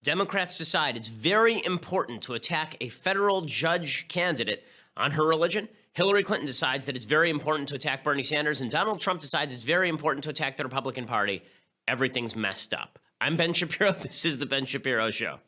Democrats decide it's very important to attack a federal judge candidate on her religion. Hillary Clinton decides that it's very important to attack Bernie Sanders, and Donald Trump decides it's very important to attack the Republican Party. Everything's messed up. I'm Ben Shapiro. This is The Ben Shapiro Show.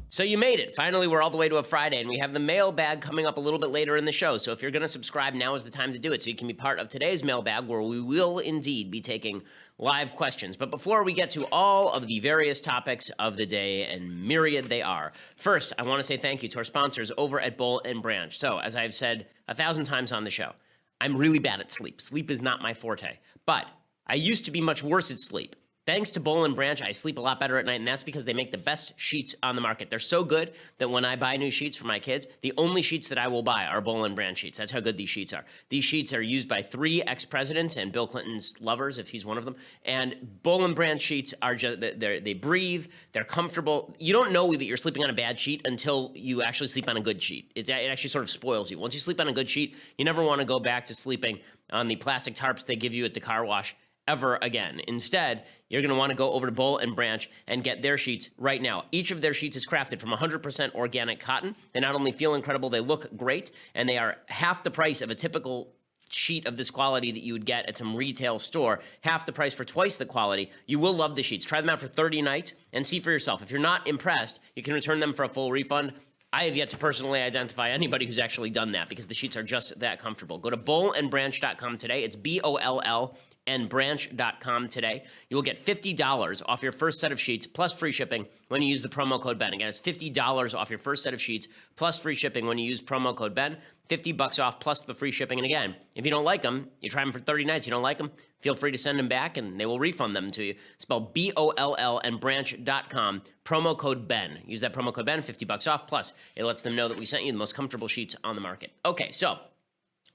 So you made it. Finally, we're all the way to a Friday, and we have the mailbag coming up a little bit later in the show. So if you're going to subscribe, now is the time to do it so you can be part of today's mailbag, where we will indeed be taking live questions. But before we get to all of the various topics of the day, and myriad they are, first, I want to say thank you to our sponsors over at Boll & Branch. So as I've said 1,000 times on the show, I'm really bad at sleep. Sleep is not my forte. But I used to be much worse at sleep. Thanks to Boll & Branch, I sleep a lot better at night, and that's because they make the best sheets on the market. They're so good that when I buy new sheets for my kids, the only sheets that I will buy are Boll & Branch sheets. That's how good these sheets are. These sheets are used by 3 ex-presidents and Bill Clinton's lovers, if he's one of them. And Boll & Branch sheets are just, they breathe, they're comfortable. You don't know that you're sleeping on a bad sheet until you actually sleep on a good sheet. It actually sort of spoils you. Once you sleep on a good sheet, you never want to go back to sleeping on the plastic tarps they give you at the car wash ever again. Instead, you're going to want to go over to Boll & Branch and get their sheets right now. Each of their sheets is crafted from 100% organic cotton. They not only feel incredible, they look great, and they are half the price of a typical sheet of this quality that you would get at some retail store, half the price for twice the quality. You will love the sheets. Try them out for 30 nights and see for yourself. If you're not impressed, you can return them for a full refund. I have yet to personally identify anybody who's actually done that because the sheets are just that comfortable. Go to bollandbranch.com today. It's BOLL and branch.com today. You will get $50 off your first set of sheets plus free shipping when you use the promo code Ben. Again, it's $50 off your first set of sheets plus free shipping when you use promo code Ben. $50 off plus the free shipping. And again, if you don't like them, you try them for 30 nights, you don't like them, feel free to send them back and they will refund them to you. Spell BOLL and branch.com, promo code Ben. Use that promo code Ben, $50 off, plus it lets them know that we sent you the most comfortable sheets on the market. Okay, so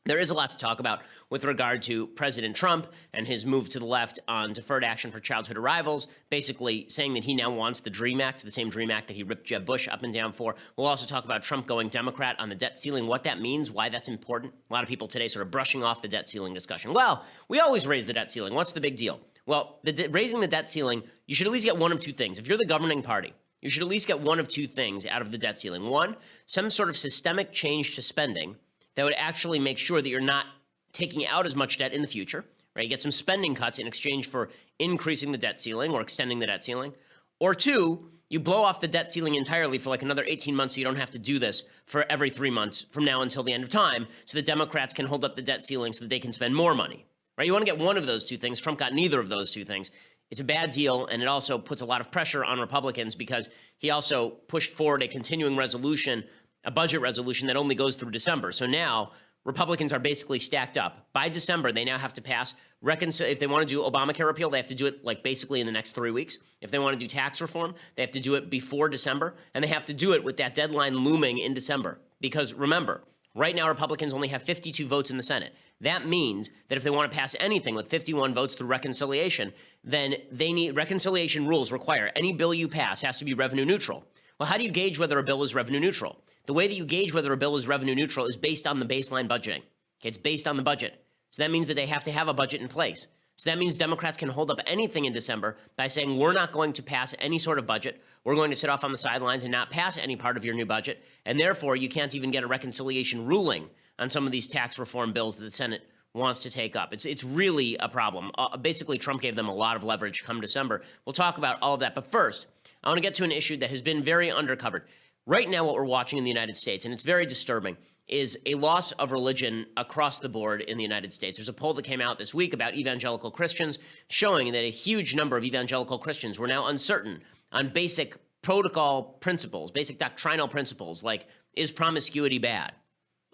there is a lot to talk about with regard to President Trump and his move to the left on deferred action for childhood arrivals, basically saying that he now wants the DREAM Act, the same DREAM Act that he ripped Jeb Bush up and down for. We'll also talk about Trump going Democrat on the debt ceiling, what that means, why that's important. A lot of people today sort of brushing off the debt ceiling discussion. Well, we always raise the debt ceiling. What's the big deal? Well, raising the debt ceiling, you should at least get one of two things. If you're the governing party, you should at least get one of two things out of the debt ceiling. One, some sort of systemic change to spending that would actually make sure that you're not taking out as much debt in the future, right? You get some spending cuts in exchange for increasing the debt ceiling or extending the debt ceiling. Or two, you blow off the debt ceiling entirely for like another 18 months so you don't have to do this for every 3 months from now until the end of time so the Democrats can hold up the debt ceiling so that they can spend more money, right? You want to get one of those two things. Trump got neither of those two things. It's a bad deal, and it also puts a lot of pressure on Republicans because he also pushed forward a continuing resolution, a budget resolution that only goes through December. So now Republicans are basically stacked up. By December, they now have to pass if they want to do Obamacare repeal, they have to do it like basically in the next 3 weeks. If they want to do tax reform, they have to do it before December, and they have to do it with that deadline looming in December. Because remember, right now Republicans only have 52 votes in the Senate. That means that if they want to pass anything with 51 votes through reconciliation, then they need reconciliation rules require any bill you pass has to be revenue neutral. Well, how do you gauge whether a bill is revenue neutral? The way that you gauge whether a bill is revenue neutral is based on the baseline budgeting. Okay, it's based on the budget. So that means that they have to have a budget in place. So that means Democrats can hold up anything in December by saying, we're not going to pass any sort of budget. We're going to sit off on the sidelines and not pass any part of your new budget. And therefore, you can't even get a reconciliation ruling on some of these tax reform bills that the Senate wants to take up. It's really a problem. Basically, Trump gave them a lot of leverage come December. We'll talk about all of that. But first, I want to get to an issue that has been very undercovered. Right now, what we're watching in the United States, and it's very disturbing, is a loss of religion across the board in the United States. There's a poll that came out this week about evangelical Christians showing that a huge number of evangelical Christians were now uncertain on basic protocol principles, basic doctrinal principles, like, is promiscuity bad?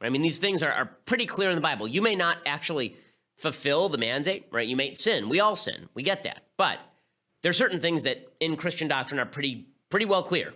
I mean, these things are pretty clear in the Bible. You may not actually fulfill the mandate, right? You may sin. We all sin. We get that. But there are certain things that in Christian doctrine are pretty well clear.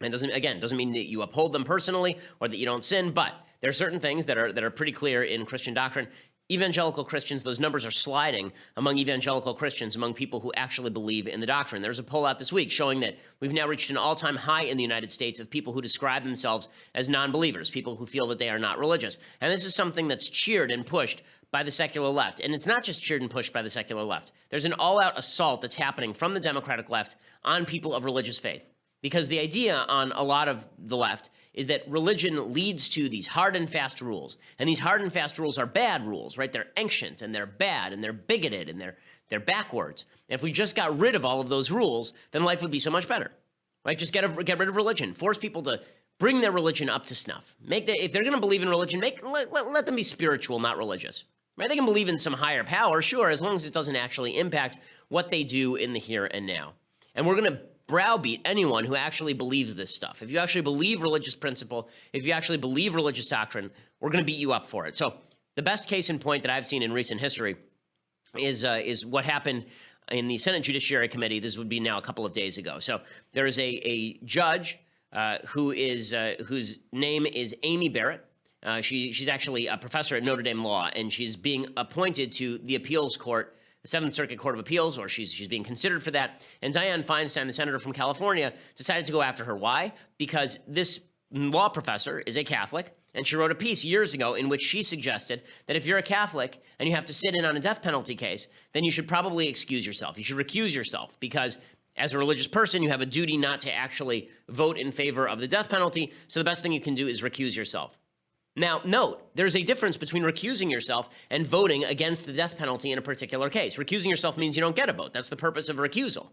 And doesn't mean that you uphold them personally or that you don't sin, but there are certain things that are pretty clear in Christian doctrine. evangelical Christians, those numbers are sliding among evangelical Christians, among people who actually believe in the doctrine. There's a poll out this week showing that we've now reached an all-time high in the United States of people who describe themselves as non-believers, people who feel that they are not religious. And this is something that's cheered and pushed by the secular left. And it's not just cheered and pushed by the secular left. There's an all-out assault that's happening from the Democratic left on people of religious faith. Because the idea on a lot of the left is that religion leads to these hard and fast rules. And these hard and fast rules are bad rules, right? They're ancient and they're bad and they're bigoted and they're backwards. And if we just got rid of all of those rules, then life would be so much better, right? Just get rid of religion. Force people to bring their religion up to snuff. If they're going to believe in religion, let them be spiritual, not religious, right? They can believe in some higher power, sure, as long as it doesn't actually impact what they do in the here and now. And we're going to browbeat anyone who actually believes this stuff. If you actually believe religious principle, if you actually believe religious doctrine, we're going to beat you up for it. So the best case in point that I've seen in recent history is what happened in the Senate Judiciary Committee. This would be now a couple of days ago. So there is a judge whose name is Amy Barrett. She's actually a professor at Notre Dame Law, and she's being appointed to the appeals court, the Seventh Circuit Court of Appeals, or she's being considered for that. And Dianne Feinstein, the senator from California, decided to go after her. Why? Because this law professor is a Catholic, and she wrote a piece years ago in which she suggested that if you're a Catholic and you have to sit in on a death penalty case, then you should probably excuse yourself. You should recuse yourself because as a religious person, you have a duty not to actually vote in favor of the death penalty. So the best thing you can do is recuse yourself. Now, note, there's a difference between recusing yourself and voting against the death penalty in a particular case. Recusing yourself means you don't get a vote. That's the purpose of a recusal.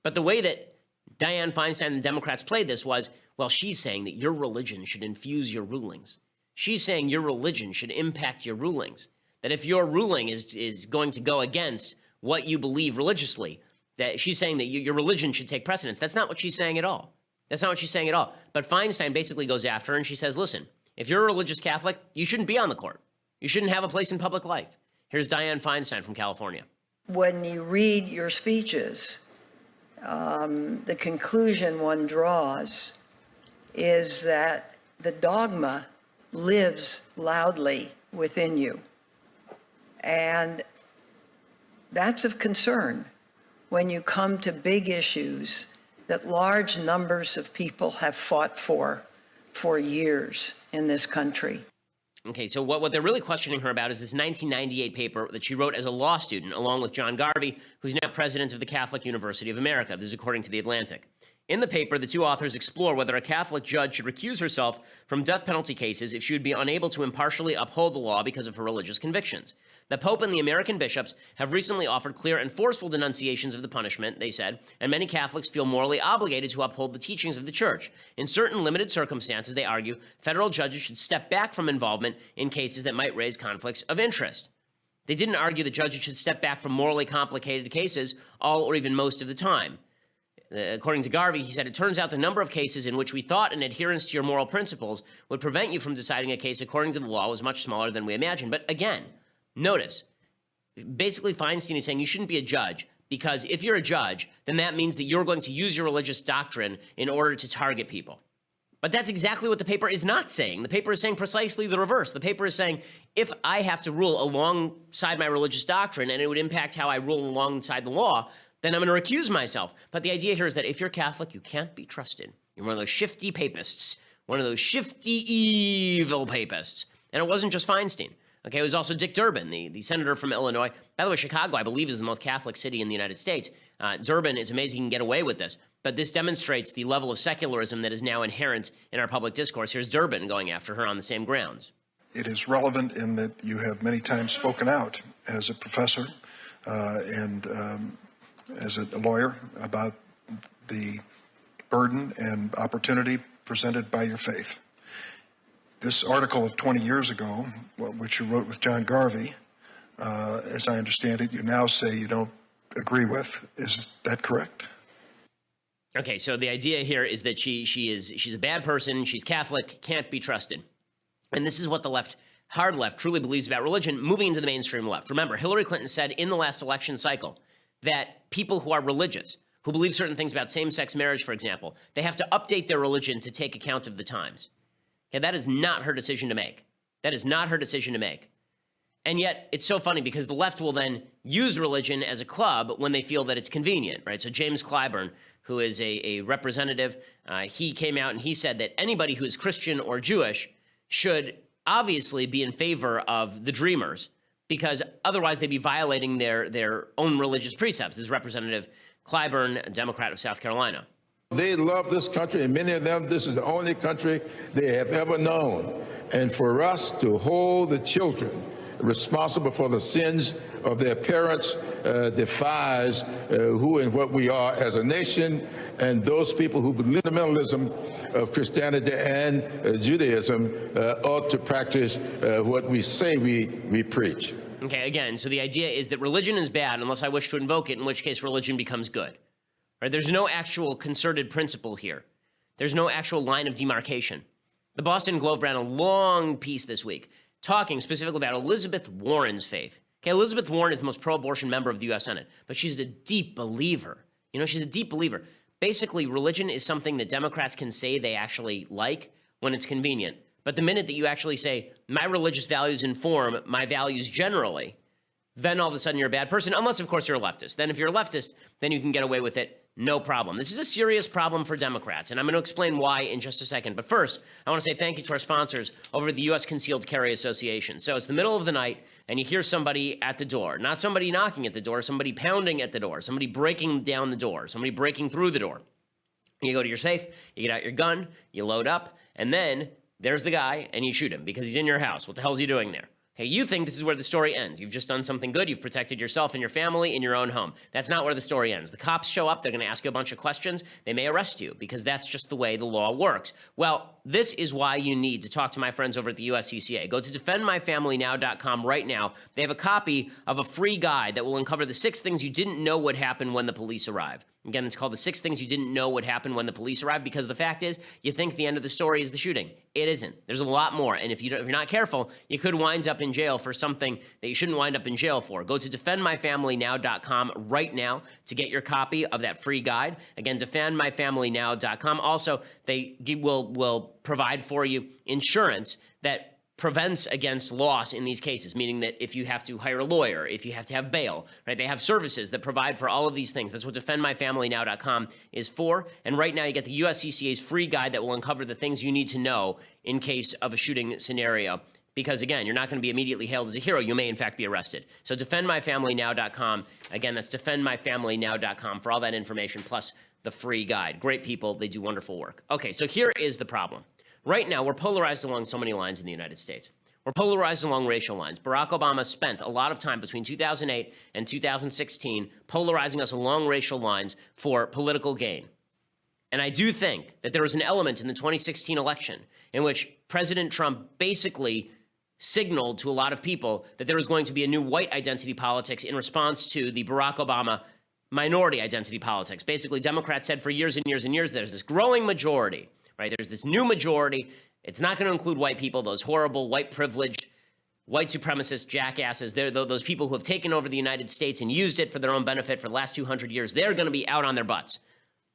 But the way that Dianne Feinstein and the Democrats played this was, well, she's saying that your religion should infuse your rulings. She's saying your religion should impact your rulings. That if your ruling is going to go against what you believe religiously, that she's saying that your religion should take precedence. That's not what she's saying at all. That's not what she's saying at all. But Feinstein basically goes after her and she says, listen, if you're a religious Catholic, you shouldn't be on the court. You shouldn't have a place in public life. Here's Dianne Feinstein from California. When you read your speeches, the conclusion one draws is that the dogma lives loudly within you. And that's of concern when you come to big issues that large numbers of people have fought for years in this country. Okay, so what they're really questioning her about is this 1998 paper that she wrote as a law student, along with John Garvey, who's now president of the Catholic University of America. This is according to The Atlantic. In the paper, the two authors explore whether a Catholic judge should recuse herself from death penalty cases if she would be unable to impartially uphold the law because of her religious convictions. The Pope and the American bishops have recently offered clear and forceful denunciations of the punishment, they said, and many Catholics feel morally obligated to uphold the teachings of the Church. In certain limited circumstances, they argue, federal judges should step back from involvement in cases that might raise conflicts of interest. They didn't argue that judges should step back from morally complicated cases all or even most of the time. According to Garvey, he said, it turns out the number of cases in which we thought an adherence to your moral principles would prevent you from deciding a case according to the law was much smaller than we imagined. But again, notice, basically Feinstein is saying you shouldn't be a judge because if you're a judge, then that means that you're going to use your religious doctrine in order to target people. But that's exactly what the paper is not saying. The paper is saying precisely the reverse. The paper is saying if I have to rule alongside my religious doctrine and it would impact how I rule alongside the law, then I'm going to recuse myself. But the idea here is that if you're Catholic, you can't be trusted. You're one of those shifty papists, one of those shifty, evil papists. And it wasn't just Feinstein. Okay, it was also Dick Durbin, the senator from Illinois. By the way, Chicago, I believe, is the most Catholic city in the United States. Durbin, it's amazing he can get away with this. But this demonstrates the level of secularism that is now inherent in our public discourse. Here's Durbin going after her on the same grounds. It is relevant in that you have many times spoken out as a professor and as a lawyer about the burden and opportunity presented by your faith. This article of 20 years ago, which you wrote with John Garvey, as I understand it, you now say you don't agree with. Is that correct? Okay, so the idea here is that she's a bad person, she's Catholic, can't be trusted. And this is what the left, hard left, truly believes about religion, moving into the mainstream left. Remember, Hillary Clinton said in the last election cycle that people who are religious, who believe certain things about same-sex marriage, for example, they have to update their religion to take account of the times. Okay, that is not her decision to make. That is not her decision to make. And yet it's so funny because the left will then use religion as a club when they feel that it's convenient, right? So James Clyburn, who is a representative, he came out and he said that anybody who is Christian or Jewish should obviously be in favor of the Dreamers, because otherwise they'd be violating their own religious precepts. This is Representative Clyburn, a Democrat of South Carolina. They love this country, and many of them, this is the only country they have ever known. And for us to hold the children responsible for the sins of their parents defies who and what we are as a nation, and those people who believe in the fundamentalism of Christianity and Judaism ought to practice what we say we preach. Okay, again, so the idea is that religion is bad unless I wish to invoke it, in which case religion becomes good. Right? There's no actual concerted principle here. There's no actual line of demarcation. The Boston Globe ran a long piece this week talking specifically about Elizabeth Warren's faith. Okay, Elizabeth Warren is the most pro-abortion member of the U.S. Senate, but she's a deep believer. You know, she's a deep believer. Basically, religion is something that Democrats can say they actually like when it's convenient. But the minute that you actually say, my religious values inform my values generally, then all of a sudden you're a bad person, unless, of course, you're a leftist. Then if you're a leftist, then you can get away with it, no problem. This is a serious problem for Democrats, and I'm going to explain why in just a second. But first, I want to say thank you to our sponsors over at the U.S. Concealed Carry Association. So it's the middle of the night, and you hear somebody at the door. Not somebody knocking at the door, somebody pounding at the door, somebody breaking down the door, somebody breaking through the door. You go to your safe, you get out your gun, you load up, and then there's the guy, and you shoot him because he's in your house. What the hell is he doing there? Okay, you think this is where the story ends. You've just done something good. You've protected yourself and your family in your own home. That's not where the story ends. The cops show up. They're going to ask you a bunch of questions. They may arrest you because that's just the way the law works. Well, this is why you need to talk to my friends over at the USCCA. Go to defendmyfamilynow.com right now. They have a copy of a free guide that will uncover the 6 things you didn't know would happen when the police arrive. Again, it's called the 6 things you didn't know would happen when the police arrived, because the fact is, you think the end of the story is the shooting. It isn't. There's a lot more. And if you're not careful, you could wind up in jail for something that you shouldn't wind up in jail for. Go to defendmyfamilynow.com right now to get your copy of that free guide. Again, defendmyfamilynow.com. Also, they will provide for you insurance that prevents against loss in these cases, meaning that if you have to hire a lawyer, if you have to have bail, right? They have services that provide for all of these things. That's what defendmyfamilynow.com is for. And right now you get the USCCA's free guide that will uncover the things you need to know in case of a shooting scenario. Because again, you're not going to be immediately hailed as a hero. You may in fact be arrested. So defendmyfamilynow.com. Again, that's defendmyfamilynow.com for all that information, plus the free guide. Great people. They do wonderful work. Okay, so here is the problem. Right now, we're polarized along so many lines in the United States. We're polarized along racial lines. Barack Obama spent a lot of time between 2008 and 2016 polarizing us along racial lines for political gain. And I do think that there was an element in the 2016 election in which President Trump basically signaled to a lot of people that there was going to be a new white identity politics in response to the Barack Obama minority identity politics. Basically, Democrats said for years and years and years, there's this growing majority. Right, there's this new majority. It's not going to include white people, those horrible, white privileged, white supremacist jackasses. They're those people who have taken over the United States and used it for their own benefit for the last 200 years. They're going to be out on their butts.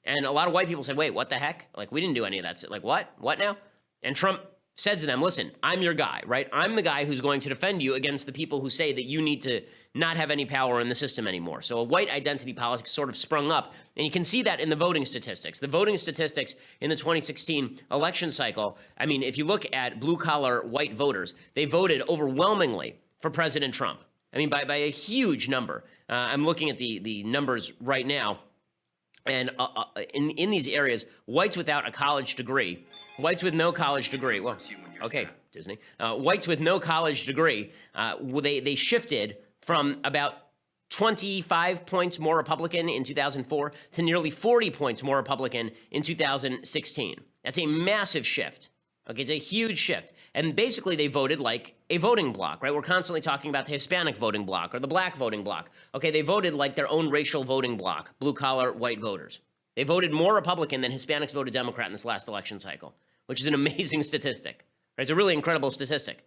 And a lot of white people said, wait, what the heck? Like, we didn't do any of that. Like, what? What now? And Trump said to them, listen, I'm your guy, right? I'm the guy who's going to defend you against the people who say that you need to not have any power in the system anymore. So a white identity politics sort of sprung up. And you can see that in the voting statistics. The voting statistics in the 2016 election cycle, I mean, if you look at blue-collar white voters, they voted overwhelmingly for President Trump. I mean, by a huge number. I'm looking at the numbers right now. And in these areas, whites without a college degree, whites with no college degree, well, okay, Disney, whites with no college degree, they shifted from about 25 points more Republican in 2004 to nearly 40 points more Republican in 2016. That's a massive shift. Okay, it's a huge shift. And basically they voted like a voting bloc, right? We're constantly talking about the Hispanic voting bloc or the black voting bloc. Okay, they voted like their own racial voting bloc, blue-collar white voters. They voted more Republican than Hispanics voted Democrat in this last election cycle, which is an amazing statistic. Right? It's a really incredible statistic.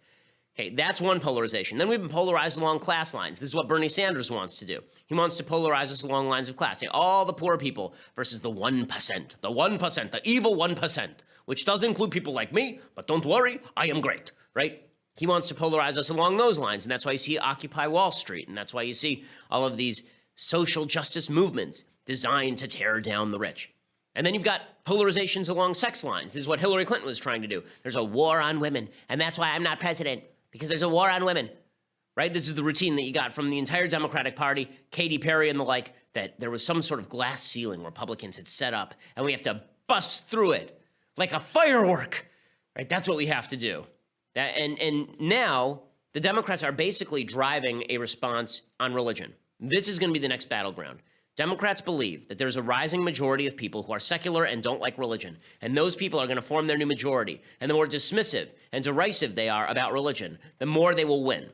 Okay, that's one polarization. Then we've been polarized along class lines. This is what Bernie Sanders wants to do. He wants to polarize us along lines of class, saying all the poor people versus the 1%, the evil 1%, which does include people like me, but don't worry, I am great, right? He wants to polarize us along those lines, and that's why you see Occupy Wall Street, and that's why you see all of these social justice movements designed to tear down the rich. And then you've got polarizations along sex lines. This is what Hillary Clinton was trying to do. There's a war on women, and that's why I'm not president, because there's a war on women, right? This is the routine that you got from the entire Democratic Party, Katy Perry and the like, that there was some sort of glass ceiling Republicans had set up, and we have to bust through it like a firework, right? That's what we have to do. And now the Democrats are basically driving a response on religion. This is going to be the next battleground. Democrats believe that there's a rising majority of people who are secular and don't like religion, and those people are going to form their new majority. And the more dismissive and derisive they are about religion, the more they will win.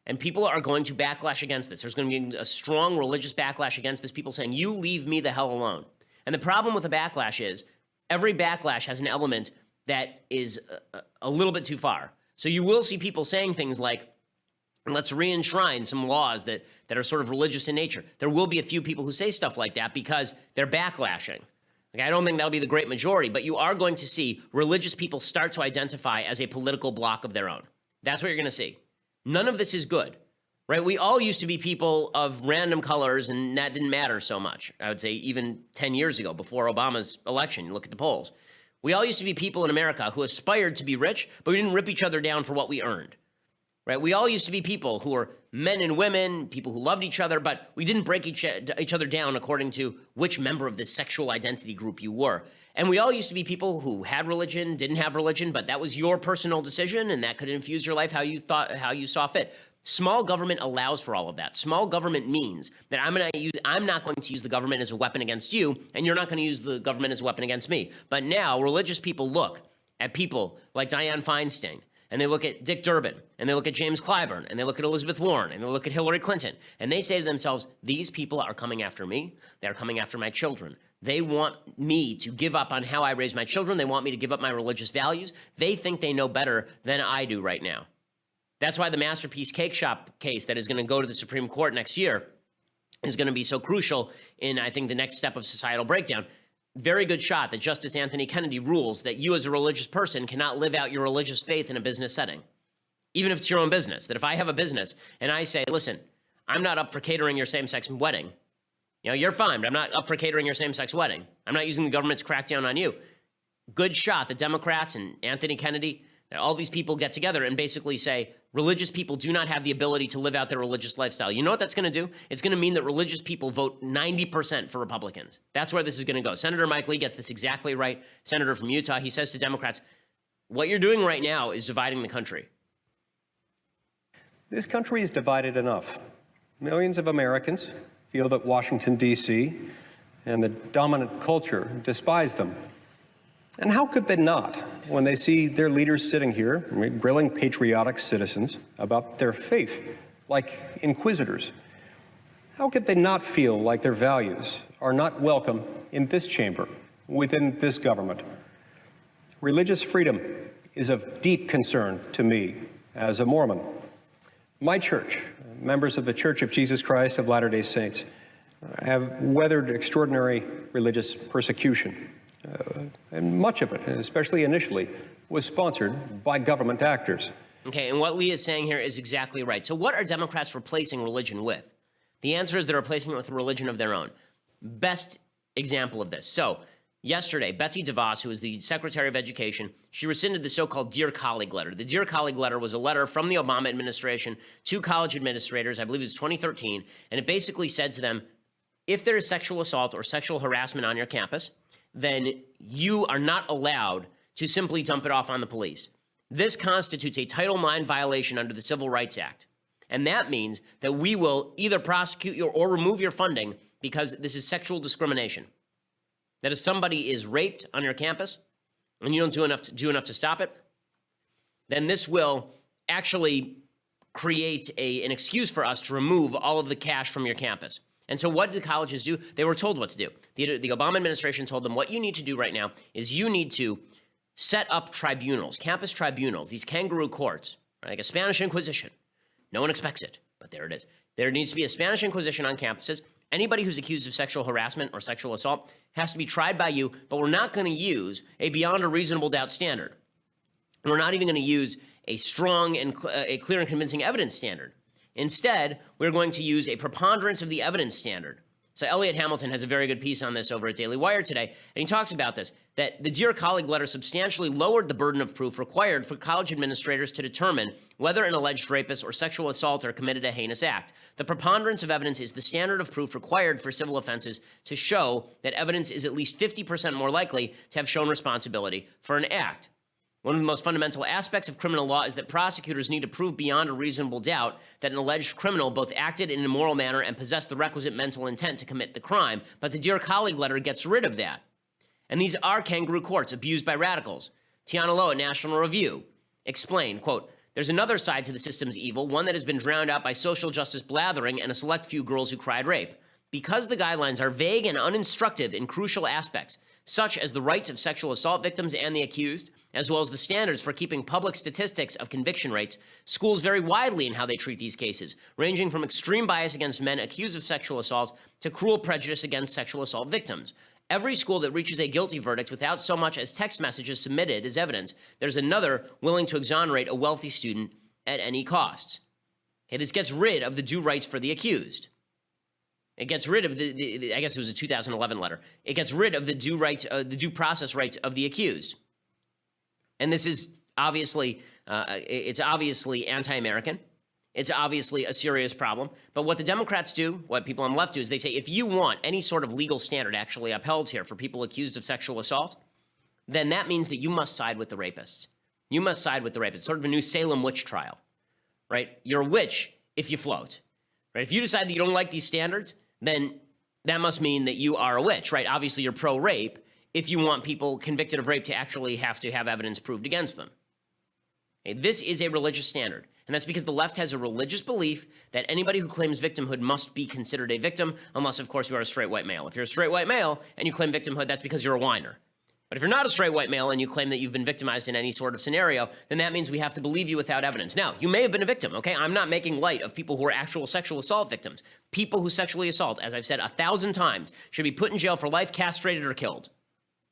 And people are going to backlash against this. There's going to be a strong religious backlash against this, people saying, you leave me the hell alone. And the problem with a backlash is every backlash has an element that is a little bit too far. So you will see people saying things like, let's re-enshrine some laws that are sort of religious in nature. There will be a few people who say stuff like that because they're backlashing. Okay, I don't think that'll be the great majority, but you are going to see religious people start to identify as a political bloc of their own. That's what you're going to see. None of this is good, right? We all used to be people of random colors, and that didn't matter so much. I would say even 10 years ago, before Obama's election, you look at the polls. We all used to be people in America who aspired to be rich, but we didn't rip each other down for what we earned, right? We all used to be people who were men and women, people who loved each other, but we didn't break each other down according to which member of this sexual identity group you were. And we all used to be people who had religion, didn't have religion, but that was your personal decision, and that could infuse your life how you saw fit. Small government allows for all of that. Small government means that I'm not going to use the government as a weapon against you, and you're not going to use the government as a weapon against me. But now religious people look at people like Dianne Feinstein, and they look at Dick Durbin, and they look at James Clyburn, and they look at Elizabeth Warren, and they look at Hillary Clinton, and they say to themselves, these people are coming after me. They're coming after my children. They want me to give up on how I raise my children. They want me to give up my religious values. They think they know better than I do right now. That's why the Masterpiece Cake Shop case that is going to go to the Supreme Court next year is going to be so crucial in, I think, the next step of societal breakdown. Very good shot that Justice Anthony Kennedy rules that you as a religious person cannot live out your religious faith in a business setting, even if it's your own business. That if I have a business and I say, listen, I'm not up for catering your same-sex wedding. You know, you're fine, but I'm not up for catering your same-sex wedding. I'm not using the government's crackdown on you. Good shot. The Democrats and Anthony Kennedy, all these people get together and basically say, religious people do not have the ability to live out their religious lifestyle. You know what that's going to do? It's going to mean that religious people vote 90% for Republicans. That's where this is going to go. Senator Mike Lee gets this exactly right. Senator from Utah, he says to Democrats, what you're doing right now is dividing the country. This country is divided enough. Millions of Americans feel that Washington, D.C. and the dominant culture despise them. And how could they not when they see their leaders sitting here grilling patriotic citizens about their faith like inquisitors? How could they not feel like their values are not welcome in this chamber, within this government? Religious freedom is of deep concern to me as a Mormon. My church, members of the Church of Jesus Christ of Latter-day Saints, have weathered extraordinary religious persecution. And much of it, especially initially, was sponsored by government actors. Okay, and what Lee is saying here is exactly right. So what are Democrats replacing religion with? The answer is they're replacing it with a religion of their own. Best example of this. So yesterday, Betsy DeVos, who is the Secretary of Education, she rescinded the so-called Dear Colleague letter. The Dear Colleague letter was a letter from the Obama administration to college administrators, I believe it was 2013, and it basically said to them, if there is sexual assault or sexual harassment on your campus, then you are not allowed to simply dump it off on the police. This constitutes a Title IX violation under the Civil Rights Act. And that means that we will either prosecute you or remove your funding because this is sexual discrimination. That if somebody is raped on your campus and you don't do enough to stop it, then this will actually create an excuse for us to remove all of the cash from your campus. And so what did colleges do? They were told what to do. The Obama administration told them what you need to do right now is you need to set up tribunals, campus tribunals, these kangaroo courts, right? Like a Spanish Inquisition. No one expects it, but there it is. There needs to be a Spanish Inquisition on campuses. Anybody who's accused of sexual harassment or sexual assault has to be tried by you, but we're not going to use a beyond a reasonable doubt standard. We're not even going to use a strong and a clear and convincing evidence standard. Instead, we're going to use a preponderance of the evidence standard. So Elliot Hamilton has a very good piece on this over at Daily Wire today, and he talks about this, that the Dear Colleague letter substantially lowered the burden of proof required for college administrators to determine whether an alleged rapist or sexual assaulter committed a heinous act. The preponderance of evidence is the standard of proof required for civil offenses to show that evidence is at least 50% more likely to have shown responsibility for an act. One of the most fundamental aspects of criminal law is that prosecutors need to prove beyond a reasonable doubt that an alleged criminal both acted in an immoral manner and possessed the requisite mental intent to commit the crime. But the Dear Colleague letter gets rid of that. And these are kangaroo courts abused by radicals. Tiana Lowe at National Review explained, quote, "There's another side to the system's evil, one that has been drowned out by social justice blathering and a select few girls who cried rape. Because the guidelines are vague and uninstructive in crucial aspects, such as the rights of sexual assault victims and the accused, as well as the standards for keeping public statistics of conviction rates, schools vary widely in how they treat these cases, ranging from extreme bias against men accused of sexual assault to cruel prejudice against sexual assault victims. Every school that reaches a guilty verdict without so much as text messages submitted as evidence, there's another willing to exonerate a wealthy student at any cost." Okay, this gets rid of the due rights for the accused. It gets rid of I guess it was a 2011 letter. It gets rid of the due process rights of the accused. And this is obviously, it's obviously anti-American. It's obviously a serious problem. But what the Democrats do, what people on the left do, is they say, if you want any sort of legal standard actually upheld here for people accused of sexual assault, then that means that you must side with the rapists. You must side with the rapists. Sort of a new Salem witch trial, right? You're a witch if you float, right? If you decide that you don't like these standards, then that must mean that you are a witch, right? Obviously, you're pro-rape if you want people convicted of rape to actually have to have evidence proved against them. Okay, this is a religious standard, and that's because the left has a religious belief that anybody who claims victimhood must be considered a victim, unless, of course, you are a straight white male. If you're a straight white male and you claim victimhood, that's because you're a whiner. But if you're not a straight white male and you claim that you've been victimized in any sort of scenario, then that means we have to believe you without evidence. Now, you may have been a victim, okay? I'm not making light of people who are actual sexual assault victims. People who sexually assault, as I've said 1,000 times, should be put in jail for life, castrated, or killed.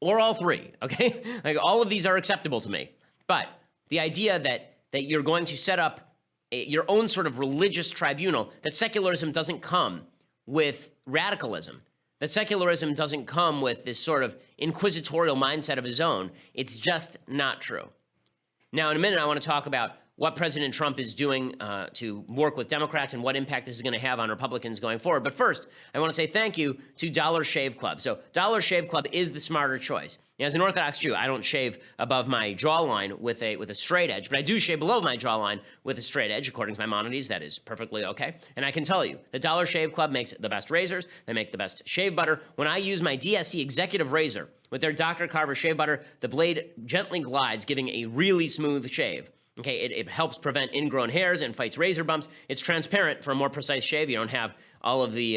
Or all three, okay? Like, all of these are acceptable to me. But the idea that you're going to set up your own sort of religious tribunal, that secularism doesn't come with radicalism, that secularism doesn't come with this sort of inquisitorial mindset of his own, it's just not true. Now, in a minute, I want to talk about what President Trump is doing to work with Democrats and what impact this is going to have on Republicans going forward. But first, I want to say thank you to Dollar Shave Club. So Dollar Shave Club is the smarter choice. Now, as an Orthodox Jew, I don't shave above my jawline with a straight edge, but I do shave below my jawline with a straight edge. According to Maimonides, that is perfectly okay. And I can tell you, the Dollar Shave Club makes the best razors. They make the best shave butter. When I use my DSC Executive Razor with their Dr. Carver shave butter, the blade gently glides, giving a really smooth shave. Okay, it helps prevent ingrown hairs and fights razor bumps. It's transparent for a more precise shave. You don't have all of the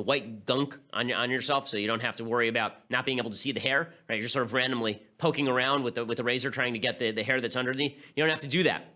white gunk on yourself, so you don't have to worry about not being able to see the hair. Right, you're sort of randomly poking around with the razor trying to get the hair that's underneath. You don't have to do that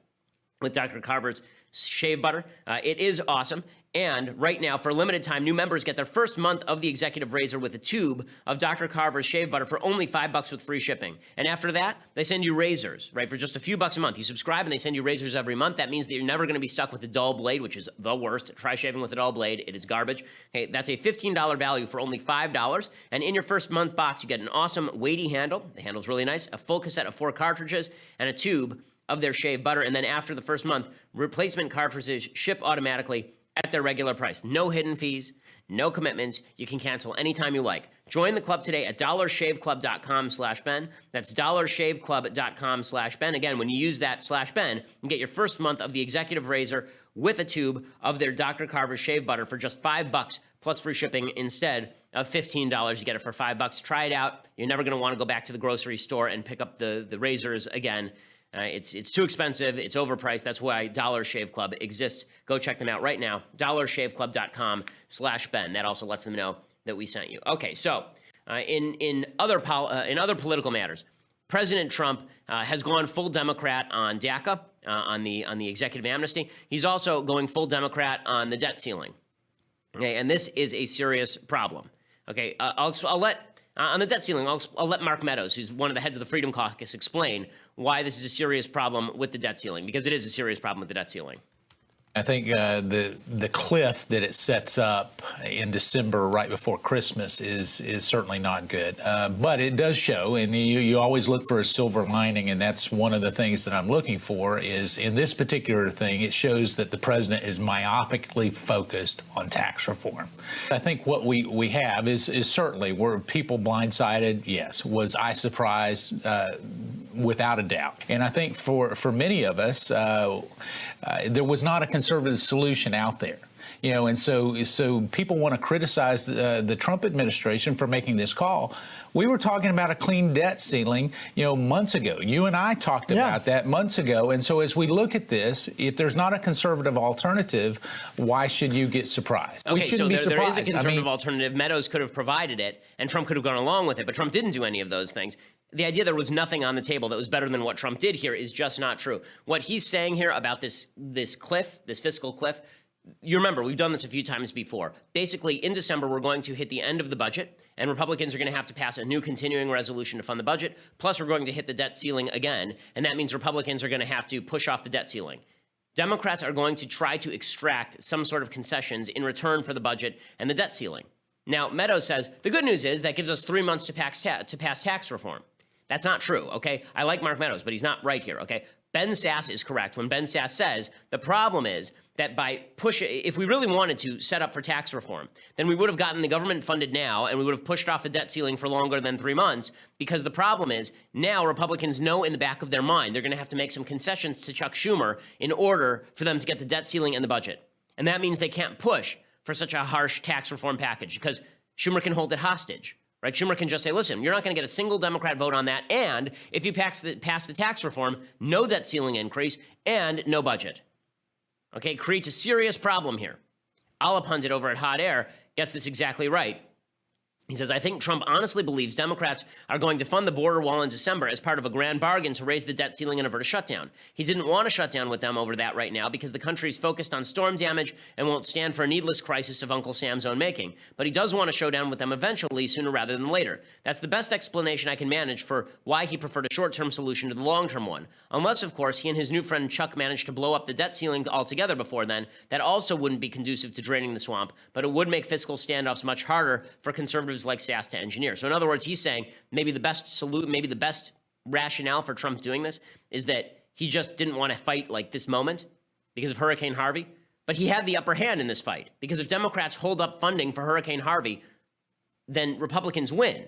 with Dr. Carver's shave butter. It is awesome. And right now, for a limited time, new members get their first month of the Executive Razor with a tube of Dr. Carver's shave butter for only $5 with free shipping. And after that, they send you razors, right, for just a few bucks a month. You subscribe and they send you razors every month. That means that you're never going to be stuck with a dull blade, which is the worst. Try shaving with a dull blade. It is garbage. Okay, that's a $15 value for only $5. And in your first month box, you get an awesome weighty handle. The handle's really nice, a full cassette of 4 cartridges, and a tube of their shave butter. And then after the first month, replacement cartridges ship automatically at their regular price. No hidden fees, no commitments. You can cancel anytime you like. Join the club today at dollarshaveclub.com/Ben. That's dollarshaveclub.com/Ben. Again, when you use that /Ben, you get your first month of the Executive Razor with a tube of their Dr. Carver's shave butter for just $5 plus free shipping instead of $15. You get it for $5. Try it out. You're never going to want to go back to the grocery store and pick up the razors again. It's too expensive. It's overpriced. That's why Dollar Shave Club exists. Go check them out right now. dollarshaveclub.com/Ben. That also lets them know that we sent you. Okay, so in other political matters, President Trump has gone full Democrat on DACA, on the executive amnesty. He's also going full Democrat on the debt ceiling. Okay, and this is a serious problem. Okay, I'll let On the debt ceiling, I'll let Mark Meadows, who's one of the heads of the Freedom Caucus, explain why this is a serious problem with the debt ceiling, because it is a serious problem with the debt ceiling. I think the cliff that it sets up in December right before Christmas is certainly not good. But it does show, and you always look for a silver lining, and that's one of the things that I'm looking for is in this particular thing, it shows that the president is myopically focused on tax reform. I think what we have is certainly, were people blindsided? Yes. Was I surprised? Without a doubt. And I think for many of us, there was not a conservative solution out there. And so people want to criticize the Trump administration for making this call. We were talking about a clean debt ceiling, months ago. You and I talked about that months ago. And so as we look at this, if there's not a conservative alternative, why should you get surprised? Okay, we shouldn't be surprised. There is a conservative alternative. Meadows could have provided it, and Trump could have gone along with it, but Trump didn't do any of those things. The idea there was nothing on the table that was better than what Trump did here is just not true. What he's saying here about this cliff, this fiscal cliff, you remember, we've done this a few times before. Basically, in December, we're going to hit the end of the budget, and Republicans are going to have to pass a new continuing resolution to fund the budget, plus we're going to hit the debt ceiling again, and that means Republicans are going to have to push off the debt ceiling. Democrats are going to try to extract some sort of concessions in return for the budget and the debt ceiling. Now, Meadows says, the good news is that gives us 3 months to pass tax reform. That's not true, okay? I like Mark Meadows, but he's not right here, okay? Ben Sasse is correct when Ben Sasse says the problem is that if we really wanted to set up for tax reform, then we would have gotten the government funded now and we would have pushed off the debt ceiling for longer than 3 months, because the problem is now Republicans know in the back of their mind they're going to have to make some concessions to Chuck Schumer in order for them to get the debt ceiling and the budget. And that means they can't push for such a harsh tax reform package because Schumer can hold it hostage. Right? Schumer can just say, listen, you're not going to get a single Democrat vote on that, and if you pass the tax reform, no debt ceiling increase, and no budget. Okay, creates a serious problem here. Pundit over at Hot Air gets this exactly right. He says, I think Trump honestly believes Democrats are going to fund the border wall in December as part of a grand bargain to raise the debt ceiling and avert a shutdown. He didn't want to shut down with them over that right now because the country is focused on storm damage and won't stand for a needless crisis of Uncle Sam's own making. But he does want to show down with them eventually, sooner rather than later. That's the best explanation I can manage for why he preferred a short-term solution to the long-term one. Unless, of course, he and his new friend Chuck managed to blow up the debt ceiling altogether before then. That also wouldn't be conducive to draining the swamp, but it would make fiscal standoffs much harder for conservatives like Sasse to engineer. So in other words, he's saying maybe the best rationale for Trump doing this is that he just didn't want to fight like this moment because of Hurricane Harvey. But he had the upper hand in this fight because if Democrats hold up funding for Hurricane Harvey, then Republicans win.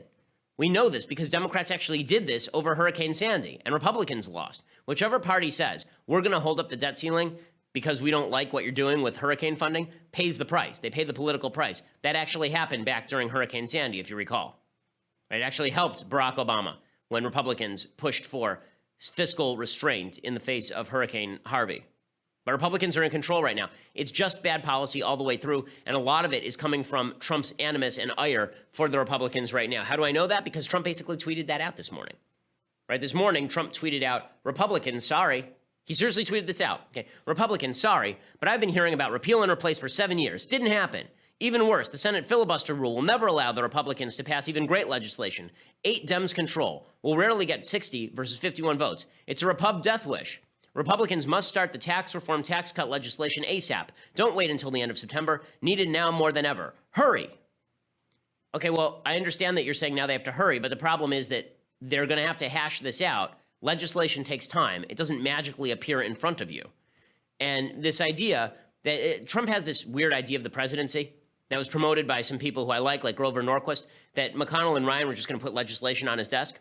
We know this because Democrats actually did this over Hurricane Sandy and Republicans lost. Whichever party says we're going to hold up the debt ceiling because we don't like what you're doing with hurricane funding, pays the price. They pay the political price. That actually happened back during Hurricane Sandy, if you recall. It actually helped Barack Obama when Republicans pushed for fiscal restraint in the face of Hurricane Harvey. But Republicans are in control right now. It's just bad policy all the way through, and a lot of it is coming from Trump's animus and ire for the Republicans right now. How do I know that? Because Trump basically tweeted that out this morning. Right? This morning, Trump tweeted out, Republicans, sorry. He seriously tweeted this out. Okay, Republicans, sorry, but I've been hearing about repeal and replace for 7 years. Didn't happen. Even worse, the Senate filibuster rule will never allow the Republicans to pass even great legislation. 8 Dems control. We'll rarely get 60 versus 51 votes. It's a Repub death wish. Republicans must start the tax reform tax cut legislation ASAP. Don't wait until the end of September. Needed now more than ever. Hurry. Okay, well, I understand that you're saying now they have to hurry, but the problem is that they're going to have to hash this out. Legislation takes time. It doesn't magically appear in front of you. And this idea that Trump has this weird idea of the presidency that was promoted by some people who I like Grover Norquist, that McConnell and Ryan were just going to put legislation on his desk.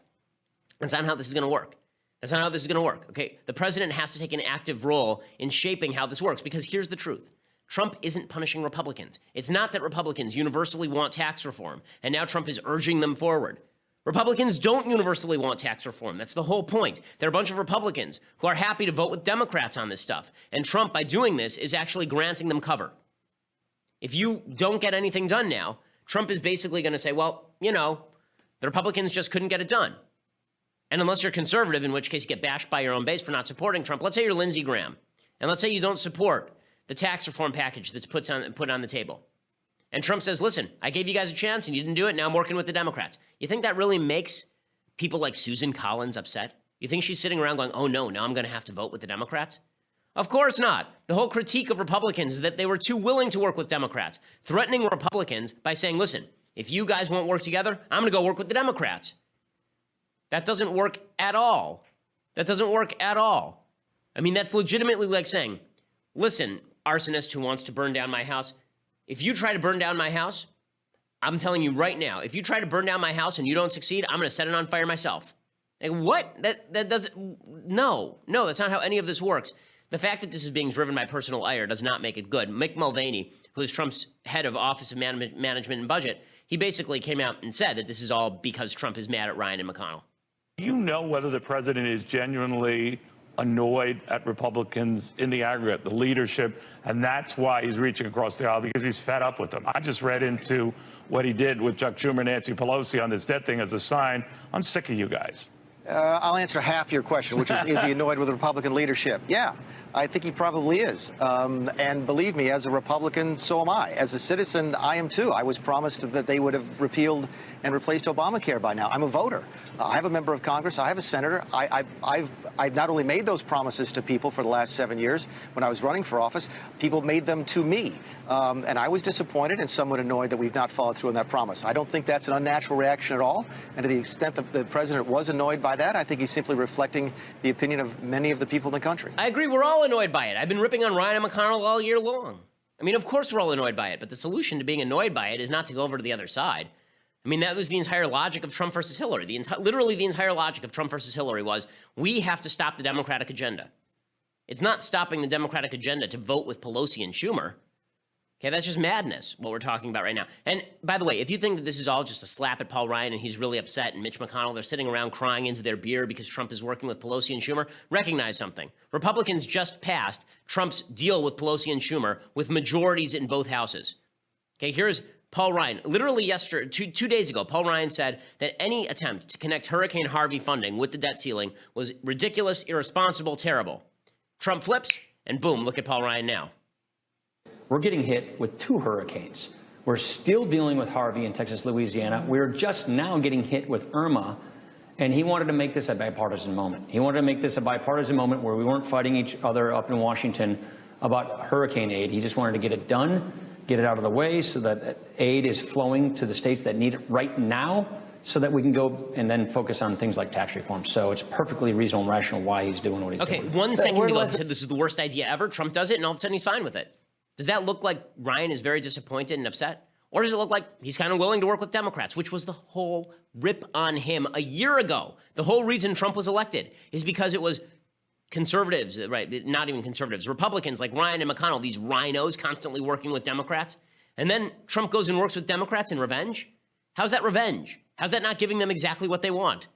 That's not how this is going to work. That's not how this is going to work. Okay, the president has to take an active role in shaping how this works, because here's the truth. Trump isn't punishing Republicans. It's not that Republicans universally want tax reform, and now Trump is urging them forward. Republicans don't universally want tax reform. That's the whole point. There are a bunch of Republicans who are happy to vote with Democrats on this stuff. And Trump, by doing this, is actually granting them cover. If you don't get anything done now, Trump is basically going to say, well, the Republicans just couldn't get it done. And unless you're conservative, in which case you get bashed by your own base for not supporting Trump. Let's say you're Lindsey Graham, and let's say you don't support the tax reform package that's put on the table. And Trump says, listen, I gave you guys a chance and you didn't do it. Now I'm working with the Democrats. You think that really makes people like Susan Collins upset? You think she's sitting around going, oh no, now I'm going to have to vote with the Democrats? Of course not. The whole critique of Republicans is that they were too willing to work with Democrats, threatening Republicans by saying, listen, if you guys won't work together, I'm going to go work with the Democrats. That doesn't work at all. That doesn't work at all. I mean, that's legitimately like saying, listen, arsonist who wants to burn down my house, if you try to burn down my house, I'm telling you right now, if you try to burn down my house and you don't succeed, I'm going to set it on fire myself. Like, what? That doesn't, no, that's not how any of this works. The fact that this is being driven by personal ire does not make it good. Mick Mulvaney, who is Trump's head of Office of Management and Budget, he basically came out and said that this is all because Trump is mad at Ryan and McConnell. Do you know whether the president is genuinely annoyed at Republicans in the aggregate, the leadership, and that's why he's reaching across the aisle, because he's fed up with them? I just read into what he did with Chuck Schumer and Nancy Pelosi on this debt thing as a sign. I'm sick of you guys. I'll answer half your question, which is he annoyed with the Republican leadership? Yeah, I think he probably is. And believe me, as a Republican, so am I. As a citizen, I am too. I was promised that they would have repealed and replaced Obamacare by now. I'm a voter. I have a member of Congress. I have a senator. I've not only made those promises to people for the last 7 years when I was running for office, people made them to me. And I was disappointed and somewhat annoyed that we've not followed through on that promise. I don't think that's an unnatural reaction at all. And to the extent that the president was annoyed by that, I think he's simply reflecting the opinion of many of the people in the country. I agree. We're all annoyed by it. I've been ripping on Ryan and McConnell all year long. I mean, of course we're all annoyed by it, but the solution to being annoyed by it is not to go over to the other side. I mean, that was the entire logic of Trump versus Hillary. Literally the entire logic of Trump versus Hillary was, we have to stop the Democratic agenda. It's not stopping the Democratic agenda to vote with Pelosi and Schumer. Okay, that's just madness, what we're talking about right now. And by the way, if you think that this is all just a slap at Paul Ryan and he's really upset and Mitch McConnell, they're sitting around crying into their beer because Trump is working with Pelosi and Schumer, recognize something. Republicans just passed Trump's deal with Pelosi and Schumer with majorities in both houses. Okay, here's Paul Ryan. Literally yesterday, two days ago, Paul Ryan said that any attempt to connect Hurricane Harvey funding with the debt ceiling was ridiculous, irresponsible, terrible. Trump flips, and boom, look at Paul Ryan now. We're getting hit with 2 hurricanes. We're still dealing with Harvey in Texas, Louisiana. We're just now getting hit with Irma, and he wanted to make this a bipartisan moment. He wanted to make this a bipartisan moment where we weren't fighting each other up in Washington about hurricane aid. He just wanted to get it done, get it out of the way so that aid is flowing to the states that need it right now so that we can go and then focus on things like tax reform. So it's perfectly reasonable and rational why he's doing what he's doing. Okay, 1 second ago, he said this is the worst idea ever. Trump does it, and all of a sudden he's fine with it. Does that look like Ryan is very disappointed and upset? Or does it look like he's kind of willing to work with Democrats, which was the whole rip on him a year ago? The whole reason Trump was elected is because it was conservatives, right? Not even conservatives, Republicans like Ryan and McConnell, these rhinos constantly working with Democrats. And then Trump goes and works with Democrats in revenge? How's that revenge? How's that not giving them exactly what they want?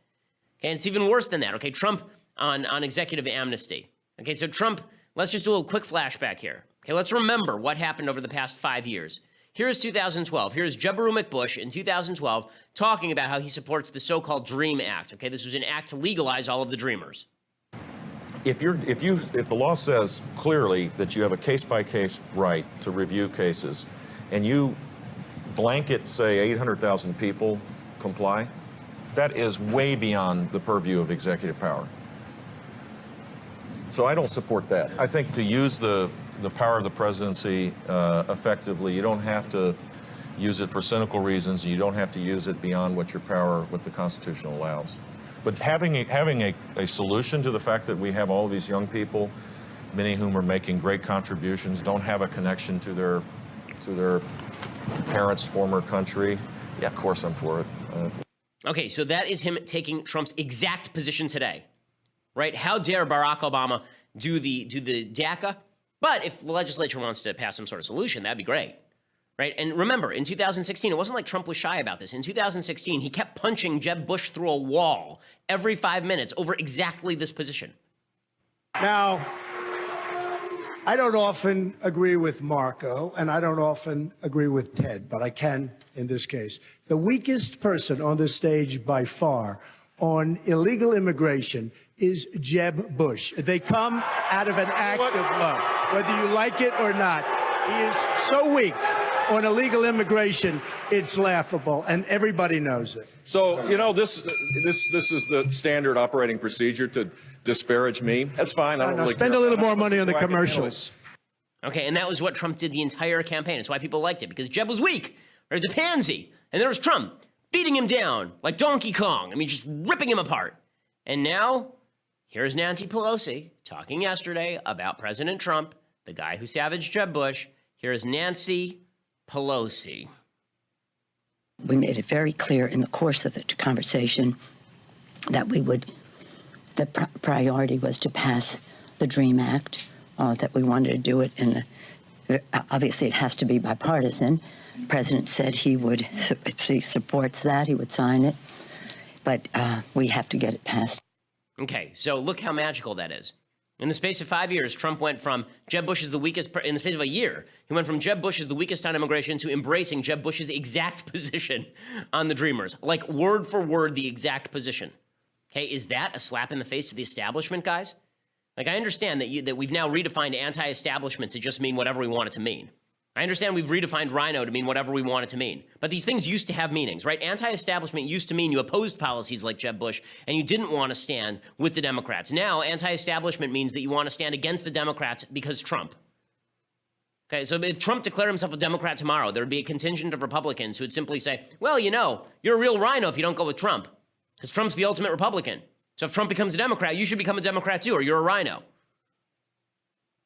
Okay, and it's even worse than that. Okay, Trump on executive amnesty. Okay, so Trump, let's just do a quick flashback here. Okay, let's remember what happened over the past 5 years. Here's 2012. Here's Jeb Bush in 2012 talking about how he supports the so-called DREAM Act. Okay, this was an act to legalize all of the dreamers. If the law says clearly that you have a case-by-case right to review cases, and you blanket say 800,000 people comply, that is way beyond the purview of executive power. So I don't support that. I think to use the power of the presidency effectively, you don't have to use it for cynical reasons, and you don't have to use it beyond what the Constitution allows. But having a solution to the fact that we have all of these young people, many of whom are making great contributions, don't have a connection to their parents' former country, yeah, of course I'm for it. Okay, so that is him taking Trump's exact position today, right? How dare Barack Obama do the DACA? But if the legislature wants to pass some sort of solution, that'd be great, right? And remember, in 2016, it wasn't like Trump was shy about this. In 2016, he kept punching Jeb Bush through a wall every 5 minutes over exactly this position. Now, I don't often agree with Marco, and I don't often agree with Ted, but I can in this case. The weakest person on the stage by far on illegal immigration is Jeb Bush. They come out of an act of love, whether you like it or not. He is so weak. on illegal immigration, it's laughable, and everybody knows it. So, you know, this is the standard operating procedure to disparage me. That's fine. I don't really spend care. a little more money on the commercials. Okay, and that was what Trump did the entire campaign. It's why people liked it, because Jeb was weak, or he's a pansy, and there was Trump beating him down like Donkey Kong. I mean, just ripping him apart. And now, here's Nancy Pelosi talking yesterday about President Trump, the guy who savaged Jeb Bush. Here's Nancy Pelosi. We made it very clear in the course of the conversation that the priority was to pass the DREAM Act, that we wanted to do it obviously it has to be bipartisan. The president said he supports that, he would sign it, but we have to get it passed. Okay, so look how magical that is. In the space of 5 years, Trump went from Jeb Bush is the weakest, in the space of a year, he went from Jeb Bush is the weakest on immigration to embracing Jeb Bush's exact position on the Dreamers, like word for word, the exact position. Okay, is that a slap in the face to the establishment, guys? Like, I understand that we've now redefined anti-establishment to just mean whatever we want it to mean. I understand we've redefined rhino to mean whatever we want it to mean. But these things used to have meanings, right? Anti-establishment used to mean you opposed policies like Jeb Bush and you didn't want to stand with the Democrats. Now, anti-establishment means that you want to stand against the Democrats because Trump. Okay, so if Trump declared himself a Democrat tomorrow, there would be a contingent of Republicans who would simply say, well, you know, you're a real rhino if you don't go with Trump, because Trump's the ultimate Republican. So if Trump becomes a Democrat, you should become a Democrat too, or you're a rhino.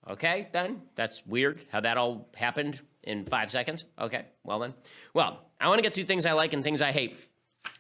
Okay, then. That's weird how that all happened in 5 seconds. Okay, well then. Well, I want to get to things I like and things I hate.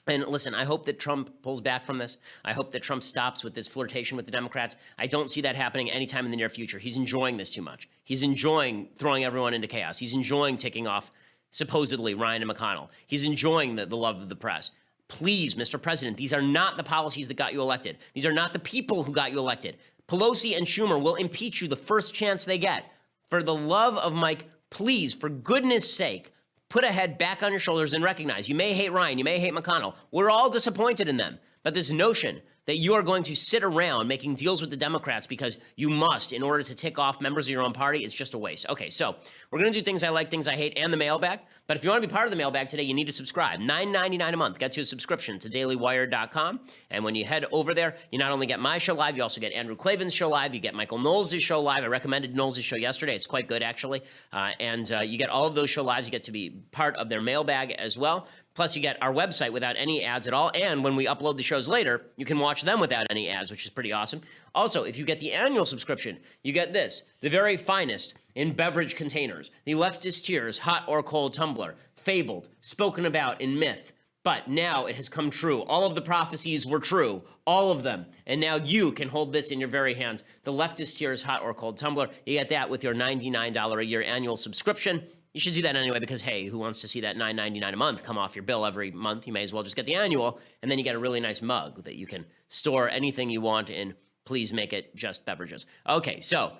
And listen, I hope that Trump pulls back from this. I hope that Trump stops with this flirtation with the Democrats. I don't see that happening anytime in the near future. He's enjoying this too much. He's enjoying throwing everyone into chaos. He's enjoying ticking off, supposedly, Ryan and McConnell. He's enjoying the love of the press. Please, Mr. President, these are not the policies that got you elected. These are not the people who got you elected. Pelosi and Schumer will impeach you the first chance they get. For the love of Mike, please, for goodness sake, put a head back on your shoulders and recognize you may hate Ryan, you may hate McConnell. We're all disappointed in them. But this notion that you are going to sit around making deals with the Democrats because you must in order to tick off members of your own party is just a waste. Okay, so we're going to do things I like, things I hate, and the mailbag. But if you want to be part of the mailbag today, you need to subscribe. $9.99 a month gets you a subscription to dailywire.com. And when you head over there, you not only get my show live, you also get Andrew Klavan's show live. You get Michael Knowles' show live. I recommended Knowles' show yesterday. It's quite good, actually. And you get all of those show lives. You get to be part of their mailbag as well. Plus, you get our website without any ads at all. And when we upload the shows later, you can watch them without any ads, which is pretty awesome. Also, if you get the annual subscription, you get this, the very finest in beverage containers, the Leftist Tears hot or cold tumbler, fabled, spoken about in myth. But now it has come true. All of the prophecies were true, all of them. And now you can hold this in your very hands, the Leftist Tears hot or cold tumbler. You get that with your $99 a year annual subscription. You should do that anyway because, hey, who wants to see that $9.99 a month come off your bill every month? You may as well just get the annual, and then you get a really nice mug that you can store anything you want in. Please make it just beverages. Okay, so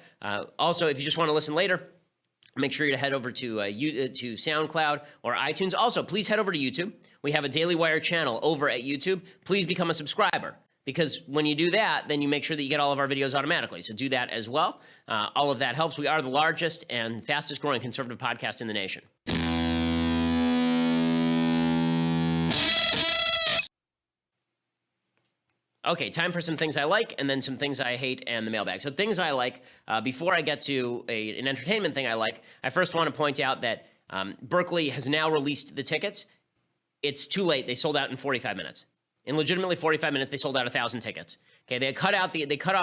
also, if you just want to listen later, make sure you head over to SoundCloud or iTunes. Also, please head over to YouTube. We have a Daily Wire channel over at YouTube. Please become a subscriber. Because when you do that, then you make sure that you get all of our videos automatically. So do that as well. All of that helps. We are the largest and fastest growing conservative podcast in the nation. Okay, time for some things I like and then some things I hate and the mailbag. So things I like, before I get to an entertainment thing I like, I first want to point out that Berkeley has now released the tickets. It's too late. They sold out in 45 minutes. In legitimately 45 minutes, they sold out 1,000 tickets. Okay, they cut off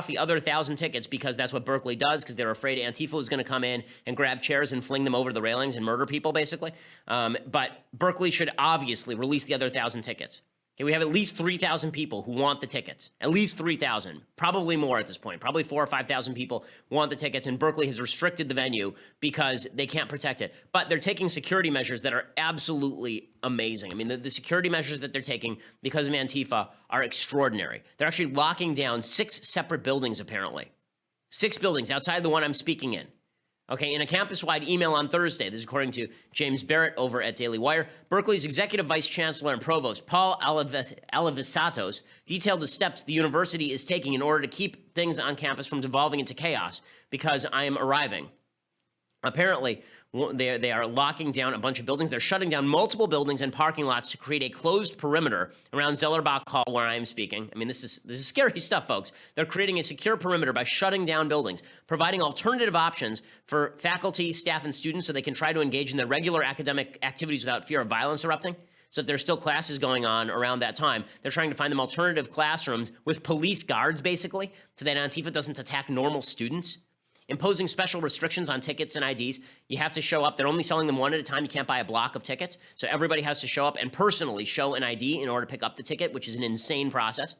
the other 1,000 tickets because that's what Berkeley does, because they're afraid Antifa was going to come in and grab chairs and fling them over the railings and murder people, basically. But Berkeley should obviously release the other 1,000 tickets. Okay, we have at least 3,000 people who want the tickets. At least 3,000, probably more at this point. Probably 4,000 or 5,000 people want the tickets, and Berkeley has restricted the venue because they can't protect it. But they're taking security measures that are absolutely amazing. I mean, the security measures that they're taking because of Antifa are extraordinary. They're actually locking down 6 separate buildings, apparently. 6 buildings outside the one I'm speaking in. Okay, in a campus-wide email on Thursday, this is according to James Barrett over at Daily Wire, Berkeley's executive vice chancellor and provost, Paul Alivisatos, detailed the steps the university is taking in order to keep things on campus from devolving into chaos because I am arriving. Apparently, They are locking down a bunch of buildings. They're shutting down multiple buildings and parking lots to create a closed perimeter around Zellerbach Hall, where I am speaking. I mean, this is scary stuff, folks. They're creating a secure perimeter by shutting down buildings, providing alternative options for faculty, staff, and students so they can try to engage in their regular academic activities without fear of violence erupting. So if there's still classes going on around that time, they're trying to find them alternative classrooms with police guards, basically, so that Antifa doesn't attack normal students. Imposing special restrictions on tickets and IDs. You have to show up. They're only selling them one at a time. You can't buy a block of tickets. So everybody has to show up and personally show an ID in order to pick up the ticket, which is an insane process.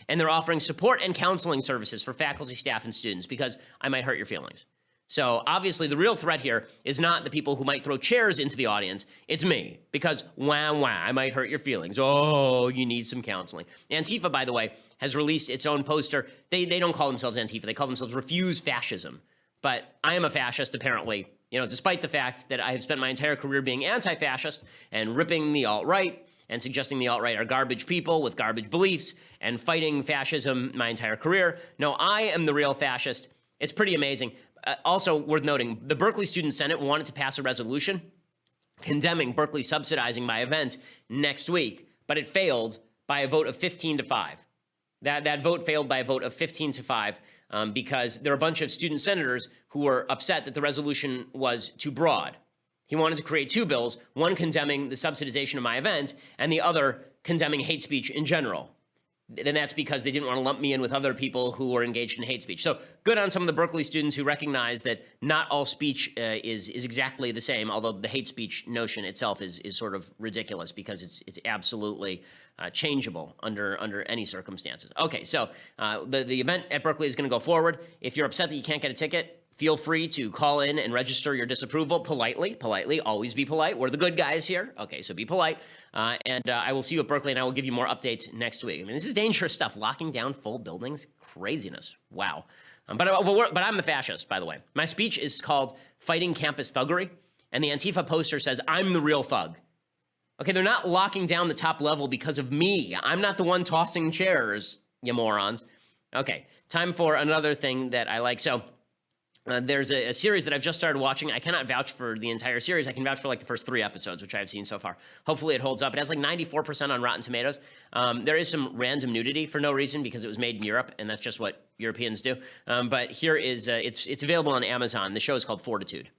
And they're offering support and counseling services for faculty, staff, and students because I might hurt your feelings. So obviously the real threat here is not the people who might throw chairs into the audience. It's me, because I might hurt your feelings. Oh, you need some counseling. Antifa, by the way, has released its own poster. They don't call themselves Antifa. They call themselves Refuse Fascism. But I am a fascist, apparently, despite the fact that I have spent my entire career being anti-fascist and ripping the alt-right and suggesting the alt-right are garbage people with garbage beliefs and fighting fascism my entire career. No, I am the real fascist. It's pretty amazing. Also worth noting, the Berkeley Student Senate wanted to pass a resolution condemning Berkeley subsidizing my event next week, but it failed by a vote of 15-5. That vote failed by a vote of 15-5. Because there are a bunch of student senators who were upset that the resolution was too broad. He wanted to create two bills, one condemning the subsidization of my event and the other condemning hate speech in general. And that's because they didn't want to lump me in with other people who were engaged in hate speech. So good on some of the Berkeley students who recognize that not all speech is exactly the same, although the hate speech notion itself is sort of ridiculous because it's absolutely changeable under any circumstances. Okay, so the event at Berkeley is going to go forward. If you're upset that you can't get a ticket, feel free to call in and register your disapproval politely, always be polite. We're the good guys here. Okay, so be polite. And I will see you at Berkeley, and I will give you more updates next week. I mean, this is dangerous stuff. Locking down full buildings, craziness. Wow. But I'm the fascist, by the way. My speech is called Fighting Campus Thuggery, and the Antifa poster says, I'm the real thug. Okay, they're not locking down the top level because of me. I'm not the one tossing chairs, you morons. Okay, time for another thing that I like. So there's a series that I've just started watching. I cannot vouch for the entire series. I can vouch for like the first 3 episodes, which I've seen so far. Hopefully it holds up. It has like 94% on Rotten Tomatoes. There is some random nudity for no reason because it was made in Europe, and that's just what Europeans do. But here is, it's available on Amazon. The show is called Fortitude.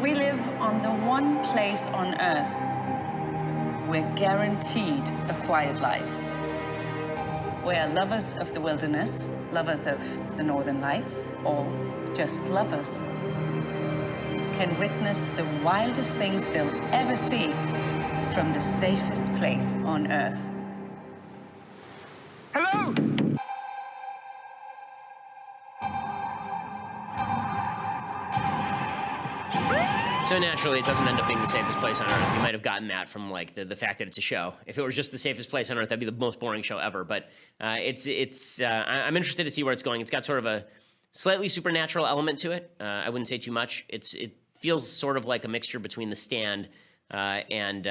We live on the one place on Earth we're guaranteed a quiet life. We're lovers of the wilderness, lovers of the northern lights, or just lovers. Can witness the wildest things they'll ever see from the safest place on Earth. Hello! So naturally, it doesn't end up being the safest place on Earth. You might have gotten that from like the fact that it's a show. If it was just the safest place on Earth, that'd be the most boring show ever. But I'm interested to see where it's going. It's got sort of a slightly supernatural element to it. I wouldn't say too much. It feels sort of like a mixture between The Stand and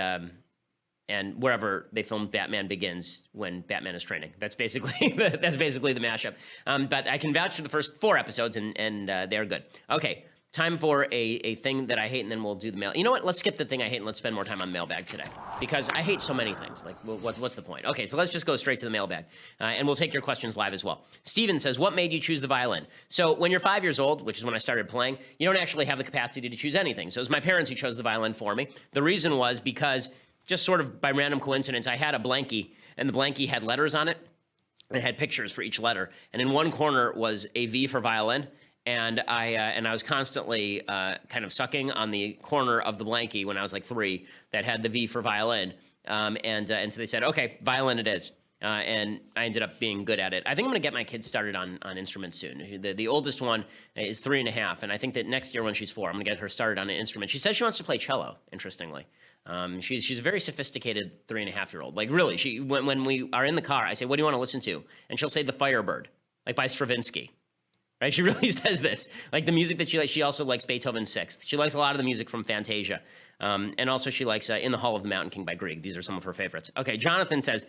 wherever they filmed Batman Begins when Batman is training. That's basically the mashup. But I can vouch for the first 4 episodes, and they're good. Okay. Time for a thing that I hate, and then we'll do the mail. You know what? Let's skip the thing I hate, and let's spend more time on mailbag today. Because I hate so many things. Like, what's the point? Okay, so let's just go straight to the mailbag. And we'll take your questions live as well. Steven says, what made you choose the violin? So when you're 5 years old, which is when I started playing, you don't actually have the capacity to choose anything. So it was my parents who chose the violin for me. The reason was because, just sort of by random coincidence, I had a blankie, and the blankie had letters on it. It had pictures for each letter. And in one corner was a V for violin. And I was constantly kind of sucking on the corner of the blankie when I was like 3 that had the V for violin. And so they said, okay, violin it is. And I ended up being good at it. I think I'm going to get my kids started on instruments soon. The oldest one is 3.5, and I think that next year when she's 4, I'm going to get her started on an instrument. She says she wants to play cello, interestingly. She's a very sophisticated 3.5-year-old. Like, really, when we are in the car, I say, what do you want to listen to? And she'll say The Firebird, like by Stravinsky. Right? She really says this. Like the music that she likes, she also likes Beethoven's Sixth. She likes a lot of the music from Fantasia. And also she likes In the Hall of the Mountain King by Grieg. These are some of her favorites. Okay, Jonathan says,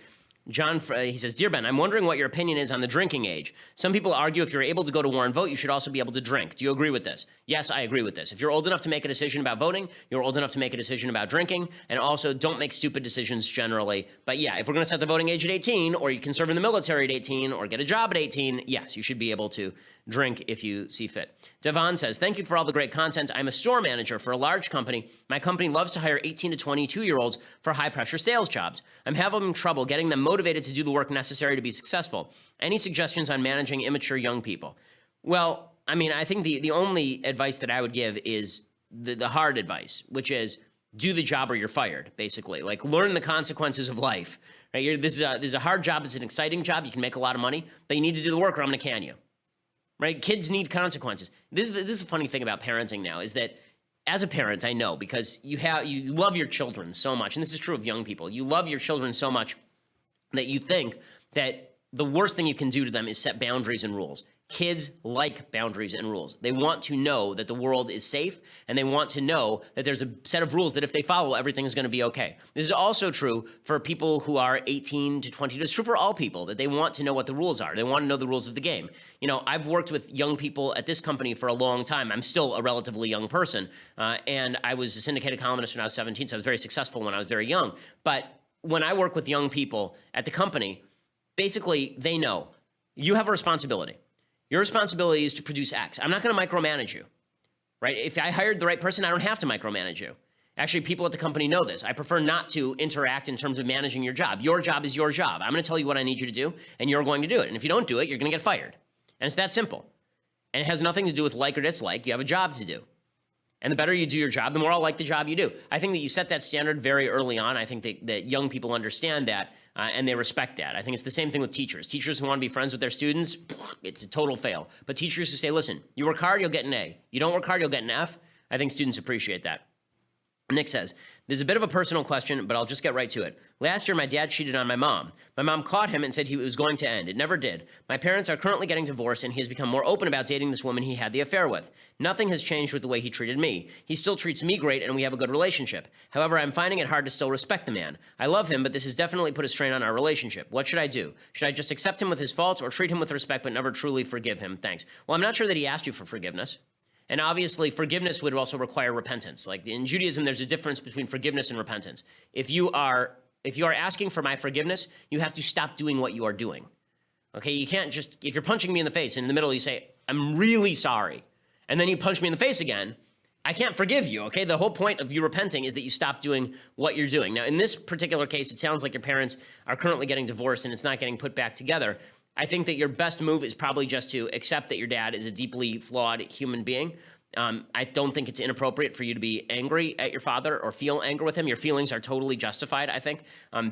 John, he says, Dear Ben, I'm wondering what your opinion is on the drinking age. Some people argue if you're able to go to war and vote, you should also be able to drink. Do you agree with this? Yes, I agree with this. If you're old enough to make a decision about voting, you're old enough to make a decision about drinking, and also don't make stupid decisions generally. But yeah, if we're going to set the voting age at 18, or you can serve in the military at 18, or get a job at 18, yes, you should be able to drink if you see fit. Devon says, thank you for all the great content. I'm a store manager for a large company. My company loves to hire 18 to 22-year-olds for high-pressure sales jobs. I'm having trouble getting them motivated to do the work necessary to be successful. Any suggestions on managing immature young people? Well, I mean, I think the only advice that I would give is the hard advice, which is do the job or you're fired, basically. Like, learn the consequences of life. Right? This is a hard job. It's an exciting job. You can make a lot of money, but you need to do the work or I'm going to can you. Right? Kids need consequences. This is the funny thing about parenting now is that as a parent, I know because you love your children so much, and this is true of young people. You love your children so much that you think that the worst thing you can do to them is set boundaries and rules. Kids like boundaries and rules. They want to know that the world is safe, and they want to know that there's a set of rules that if they follow, everything is going to be okay. This is also true for people who are 18 to 22. It's true for all people that they want to know what the rules are. They want to know the rules of the game. You know, I've worked with young people at this company for a long time. I'm still a relatively young person, and I was a syndicated columnist when I was 17, so I was very successful when I was very young. But when I work with young people at the company, basically they know you have a responsibility. Your responsibility is to produce X. I'm not going to micromanage you, right? If I hired the right person, I don't have to micromanage you. Actually, people at the company know this. I prefer not to interact in terms of managing your job. Your job is your job. I'm going to tell you what I need you to do, and you're going to do it. And if you don't do it, you're going to get fired. And it's that simple. And it has nothing to do with like or dislike. You have a job to do. And the better you do your job, the more I'll like the job you do. I think that you set that standard very early on. I think that young people understand that, and they respect that. I think it's the same thing with teachers. Teachers who want to be friends with their students, it's a total fail. But teachers who say, listen, you work hard, you'll get an A. You don't work hard, you'll get an F. I think students appreciate that. Nick says, there's a bit of a personal question, but I'll just get right to it. Last year, my dad cheated on my mom. My mom caught him and said he was going to end. It never did. My parents are currently getting divorced, and he has become more open about dating this woman he had the affair with. Nothing has changed with the way he treated me. He still treats me great, and we have a good relationship. However, I'm finding it hard to still respect the man. I love him, but this has definitely put a strain on our relationship. What should I do? Should I just accept him with his faults or treat him with respect but never truly forgive him? Thanks. Well, I'm not sure that he asked you for forgiveness. And obviously, forgiveness would also require repentance. Like in Judaism, there's a difference between forgiveness and repentance. If you are asking for my forgiveness, you have to stop doing what you are doing. Okay, you can't just, if you're punching me in the face and in the middle you say, I'm really sorry, and then you punch me in the face again, I can't forgive you, okay? The whole point of you repenting is that you stop doing what you're doing. Now, in this particular case, it sounds like your parents are currently getting divorced and it's not getting put back together. I think that your best move is probably just to accept that your dad is a deeply flawed human being. I don't think it's inappropriate for you to be angry at your father or feel anger with him. Your feelings are totally justified, I think.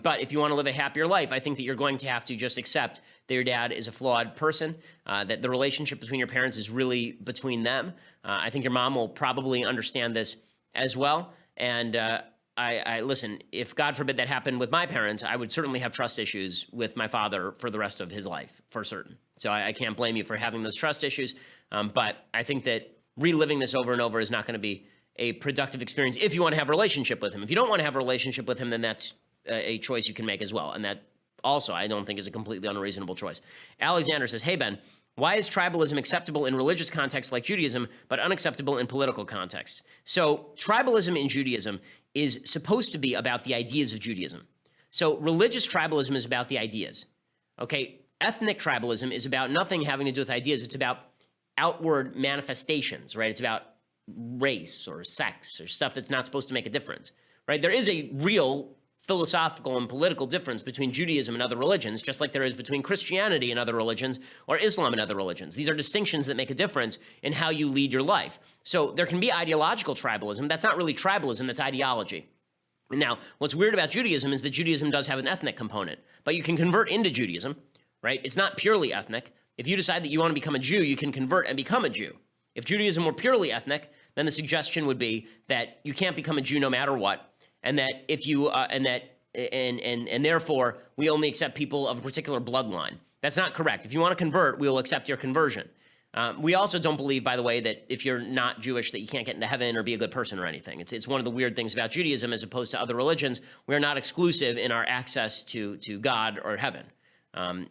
But if you want to live a happier life, I think that you're going to have to just accept that your dad is a flawed person, that the relationship between your parents is really between them. I think your mom will probably understand this as well. And I listen, if God forbid that happened with my parents, I would certainly have trust issues with my father for the rest of his life, for certain. So I can't blame you for having those trust issues. But I think that reliving this over and over is not going to be a productive experience if you want to have a relationship with him. If you don't want to have a relationship with him, then that's a choice you can make as well. And that also, I don't think, is a completely unreasonable choice. Alexander says, hey, Ben, why is tribalism acceptable in religious contexts like Judaism, but unacceptable in political contexts? So tribalism in Judaism is supposed to be about the ideas of Judaism. So religious tribalism is about the ideas. Okay, ethnic tribalism is about nothing having to do with ideas. It's about outward manifestations, right? It's about race or sex or stuff that's not supposed to make a difference, right? There is a real philosophical and political difference between Judaism and other religions, just like there is between Christianity and other religions or Islam and other religions. These are distinctions that make a difference in how you lead your life. So there can be ideological tribalism. That's not really tribalism, that's ideology. Now, what's weird about Judaism is that Judaism does have an ethnic component, but you can convert into Judaism, right? It's not purely ethnic. If you decide that you want to become a Jew, you can convert and become a Jew. If Judaism were purely ethnic, then the suggestion would be that you can't become a Jew no matter what, and that if you and therefore we only accept people of a particular bloodline. That's not correct. If you want to convert, we will accept your conversion. We also don't believe, by the way, that if you're not Jewish that you can't get into heaven or be a good person or anything. It's one of the weird things about Judaism as opposed to other religions. We're not exclusive in our access to God or heaven.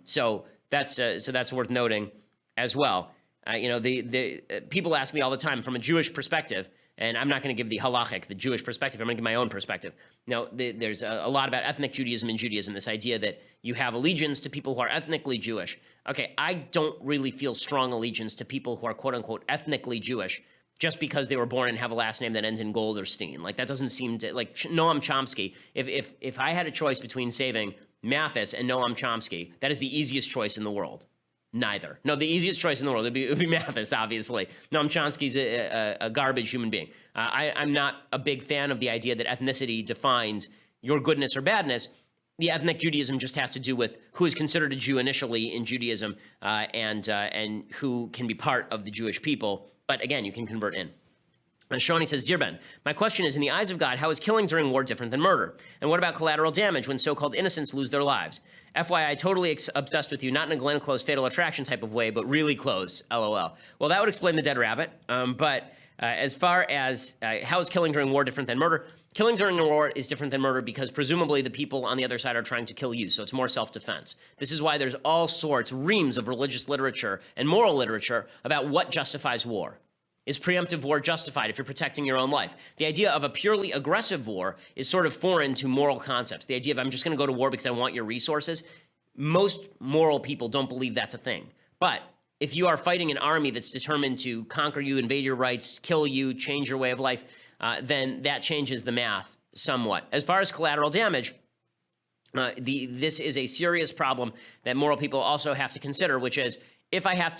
So that's worth noting as well. The people ask me all the time from a Jewish perspective, and I'm not going to give the halachic, the Jewish perspective. I'm going to give my own perspective. Now, there's a lot about ethnic Judaism in Judaism, this idea that you have allegiance to people who are ethnically Jewish. Okay, I don't really feel strong allegiance to people who are quote-unquote ethnically Jewish just because they were born and have a last name that ends in Gold or Steen. Like, that doesn't seem to, like, Noam Chomsky, if I had a choice between saving Mathis and Noam Chomsky, that is the easiest choice in the world. Neither. No, the easiest choice in the world would be Mathis, obviously. Noam Chomsky's a garbage human being. I'm not a big fan of the idea that ethnicity defines your goodness or badness. The ethnic Judaism just has to do with who is considered a Jew initially in Judaism and who can be part of the Jewish people. But again, you can convert in. And Shawnee says, Dear Ben, my question is, in the eyes of God, how is killing during war different than murder? And what about collateral damage when so-called innocents lose their lives? FYI, totally obsessed with you, not in a Glenn Close Fatal Attraction type of way, but really close, LOL. Well, that would explain the dead rabbit. But as far as how is killing during war different than murder, killing during a war is different than murder because presumably the people on the other side are trying to kill you, so it's more self-defense. This is why there's all sorts, reams of religious literature and moral literature about what justifies war. Is preemptive war justified if you're protecting your own life? The idea of a purely aggressive war is sort of foreign to moral concepts. The idea of I'm just going to go to war because I want your resources. Most moral people don't believe that's a thing. But if you are fighting an army that's determined to conquer you, invade your rights, kill you, change your way of life, then that changes the math somewhat. As far as collateral damage, this is a serious problem that moral people also have to consider, which is if I have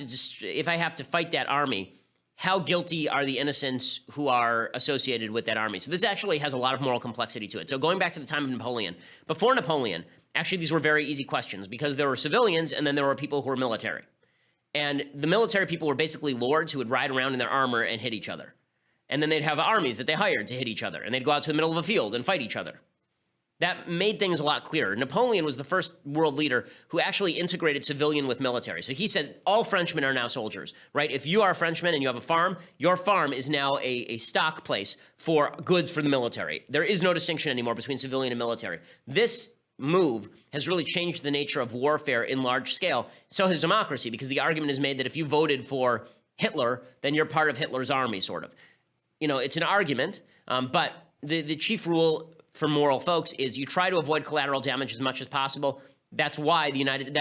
to fight that army, how guilty are the innocents who are associated with that army? So this actually has a lot of moral complexity to it. So going back to the time of Napoleon, before Napoleon, actually these were very easy questions because there were civilians and then there were people who were military. And the military people were basically lords who would ride around in their armor and hit each other. And then they'd have armies that they hired to hit each other. And they'd go out to the middle of a field and fight each other. That made things a lot clearer. Napoleon was the first world leader who actually integrated civilian with military. So he said all Frenchmen are now soldiers, right? If you are a Frenchman and you have a farm, your farm is now a stock place for goods for the military. There is no distinction anymore between civilian and military. This move has really changed the nature of warfare in large scale. So has democracy, because the argument is made that if you voted for Hitler, then you're part of Hitler's army, sort of. You know, it's an argument, but the chief rule for moral folks is you try to avoid collateral damage as much as possible. That's why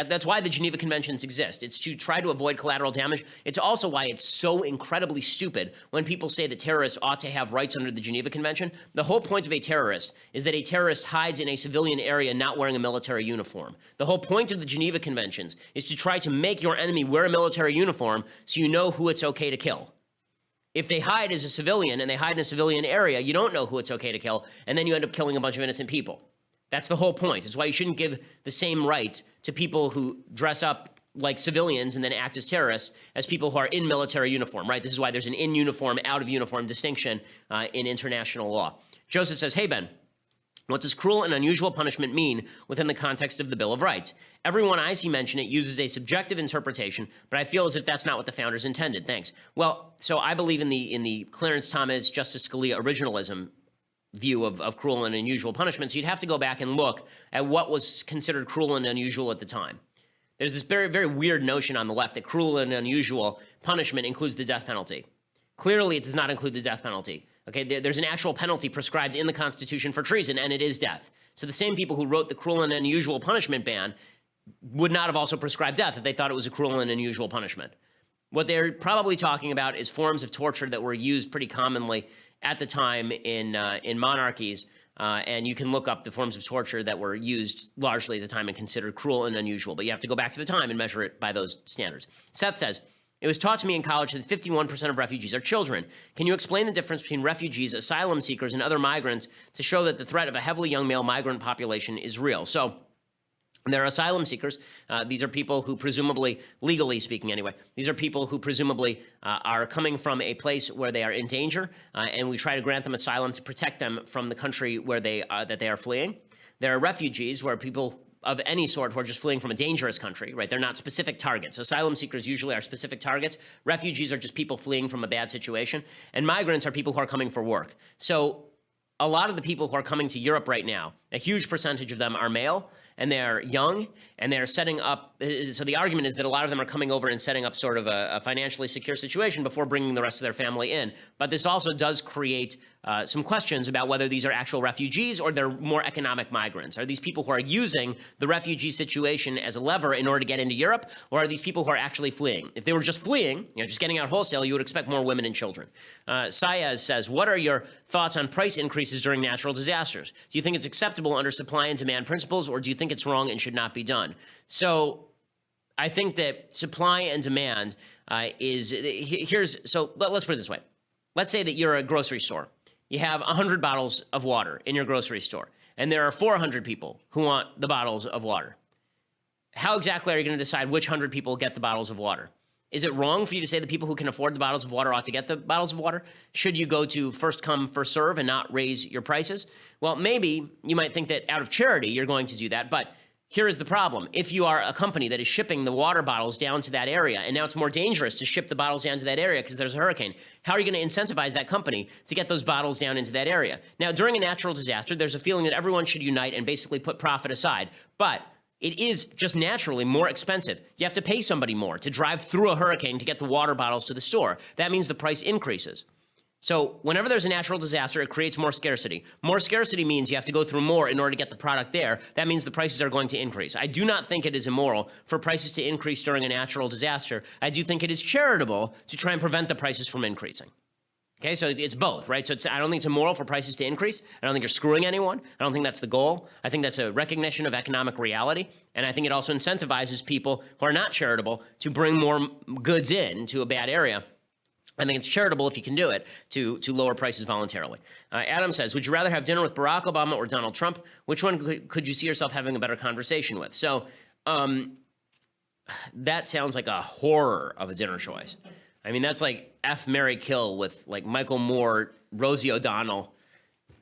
that's why the Geneva Conventions exist. It's to try to avoid collateral damage. It's also why it's so incredibly stupid when people say that terrorists ought to have rights under the Geneva Convention. The whole point of a terrorist is that a terrorist hides in a civilian area not wearing a military uniform. The whole point of the Geneva Conventions is to try to make your enemy wear a military uniform so you know who it's okay to kill. If they hide as a civilian and they hide in a civilian area, you don't know who it's okay to kill, and then you end up killing a bunch of innocent people. That's the whole point. It's why you shouldn't give the same right to people who dress up like civilians and then act as terrorists as people who are in military uniform, right? This is why there's an in uniform, out of uniform distinction in international law. Joseph says, hey, Ben, what does cruel and unusual punishment mean within the context of the Bill of Rights? Everyone I see mention it uses a subjective interpretation, but I feel as if that's not what the founders intended. Thanks. Well, so I believe in the Clarence Thomas, Justice Scalia originalism view of cruel and unusual punishment. So you'd have to go back and look at what was considered cruel and unusual at the time. There's this very, very weird notion on the left that cruel and unusual punishment includes the death penalty. Clearly, it does not include the death penalty. Okay, there's an actual penalty prescribed in the Constitution for treason, and it is death. So the same people who wrote the cruel and unusual punishment ban would not have also prescribed death if they thought it was a cruel and unusual punishment. What they're probably talking about is forms of torture that were used pretty commonly at the time in monarchies, and you can look up the forms of torture that were used largely at the time and considered cruel and unusual, but you have to go back to the time and measure it by those standards. Seth says, it was taught to me in college that 51% of refugees are children. Can you explain the difference between refugees, asylum seekers, and other migrants to show that the threat of a heavily young male migrant population is real? So there are asylum seekers. These are people who presumably, legally speaking anyway, these are people who presumably are coming from a place where they are in danger, and we try to grant them asylum to protect them from the country where that they are fleeing. There are refugees, where people of any sort who are just fleeing from a dangerous country, right? They're not specific targets. Asylum seekers usually are specific targets. Refugees are just people fleeing from a bad situation. And migrants are people who are coming for work. So a lot of the people who are coming to Europe right now, a huge percentage of them are male, and they're young, and they're setting up. So the argument is that a lot of them are coming over and setting up sort of a financially secure situation before bringing the rest of their family in. But this also does create some questions about whether these are actual refugees or they're more economic migrants. Are these people who are using the refugee situation as a lever in order to get into Europe, or are these people who are actually fleeing? If they were just fleeing, just getting out wholesale, you would expect more women and children. Sayaz says, what are your thoughts on price increases during natural disasters? Do you think it's acceptable under supply and demand principles, or do you think it's wrong and should not be done? So I think that supply and demand let's put it this way. Let's say that you're a grocery store. You have 100 bottles of water in your grocery store, and there are 400 people who want the bottles of water. How exactly are you going to decide which 100 people get the bottles of water? Is it wrong for you to say the people who can afford the bottles of water ought to get the bottles of water? Should you go to first come, first serve and not raise your prices? Well, maybe you might think that out of charity you're going to do that, but here is the problem. If you are a company that is shipping the water bottles down to that area, and now it's more dangerous to ship the bottles down to that area because there's a hurricane, how are you going to incentivize that company to get those bottles down into that area? Now, during a natural disaster, there's a feeling that everyone should unite and basically put profit aside, but it is just naturally more expensive. You have to pay somebody more to drive through a hurricane to get the water bottles to the store. That means the price increases. So whenever there's a natural disaster, it creates more scarcity. More scarcity means you have to go through more in order to get the product there. That means the prices are going to increase. I do not think it is immoral for prices to increase during a natural disaster. I do think it is charitable to try and prevent the prices from increasing. Okay, so it's both, right? So I don't think it's immoral for prices to increase. I don't think you're screwing anyone. I don't think that's the goal. I think that's a recognition of economic reality. And I think it also incentivizes people who are not charitable to bring more goods in to a bad area. I think it's charitable if you can do it to lower prices voluntarily. Adam says, would you rather have dinner with Barack Obama or Donald Trump? Which one could you see yourself having a better conversation with? So that sounds like a horror of a dinner choice. I mean, that's like F, Marry, Kill with like Michael Moore, Rosie O'Donnell,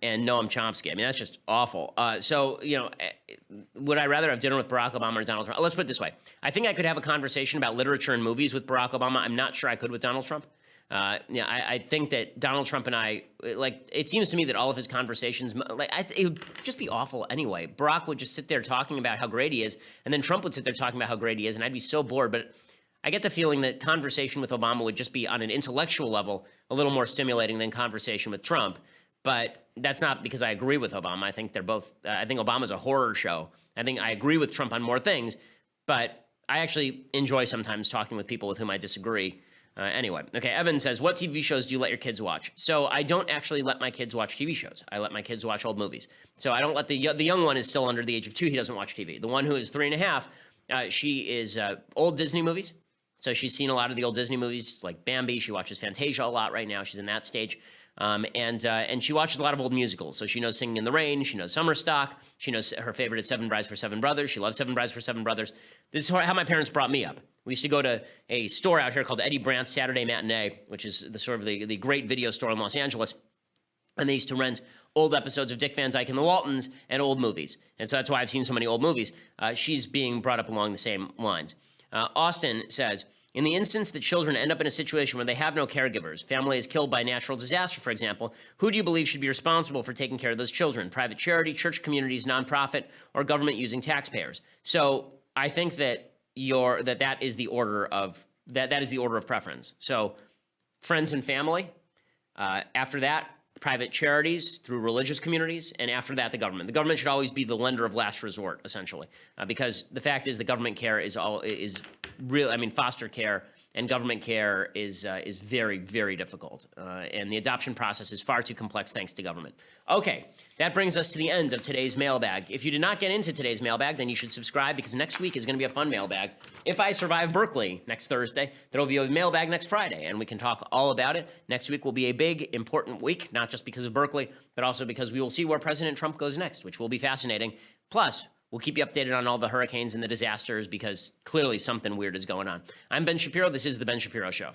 and Noam Chomsky. I mean, that's just awful. Would I rather have dinner with Barack Obama or Donald Trump? Let's put it this way. I think I could have a conversation about literature and movies with Barack Obama. I'm not sure I could with Donald Trump. I think that Donald Trump and I, it seems to me that all of his conversations, it would just be awful anyway. Barack would just sit there talking about how great he is, and then Trump would sit there talking about how great he is, and I'd be so bored. But I get the feeling that conversation with Obama would just be on an intellectual level a little more stimulating than conversation with Trump. But that's not because I agree with Obama. I think they're both, I think Obama's a horror show. I think I agree with Trump on more things, but I actually enjoy sometimes talking with people with whom I disagree. Anyway, okay, Evan says, what TV shows do you let your kids watch? So I don't actually let my kids watch TV shows. I let my kids watch old movies. So I don't let the young one is still under the age of 2. He doesn't watch TV. The one who is 3.5, she is old Disney movies. So she's seen a lot of the old Disney movies like Bambi. She watches Fantasia a lot right now. She's in that stage. And she watches a lot of old musicals. So she knows Singing in the Rain. She knows Summer Stock. She knows her favorite is Seven Brides for Seven Brothers. She loves Seven Brides for Seven Brothers. This is how my parents brought me up. We used to go to a store out here called Eddie Brandt's Saturday Matinee, which is the great video store in Los Angeles. And they used to rent old episodes of Dick Van Dyke and the Waltons and old movies. And so that's why I've seen so many old movies. She's being brought up along the same lines. Austin says, in the instance that children end up in a situation where they have no caregivers, family is killed by natural disaster, for example, who do you believe should be responsible for taking care of those children? Private charity, church communities, nonprofit, or government using taxpayers? So I think that that is the order of preference. So friends and family, after that, private charities through religious communities, and after that, the government. The government should always be the lender of last resort, essentially, because the fact is the government care is real. I mean, foster care and government care is very, very difficult, and the adoption process is far too complex thanks to government. Okay, that brings us to the end of today's mailbag. If you did not get into today's mailbag, then you should subscribe because next week is going to be a fun mailbag. If I survive Berkeley next Thursday, there will be a mailbag next Friday, and we can talk all about it. Next week will be a big, important week, not just because of Berkeley, but also because we will see where President Trump goes next, which will be fascinating. Plus, we'll keep you updated on all the hurricanes and the disasters because clearly something weird is going on. I'm Ben Shapiro. This is The Ben Shapiro Show.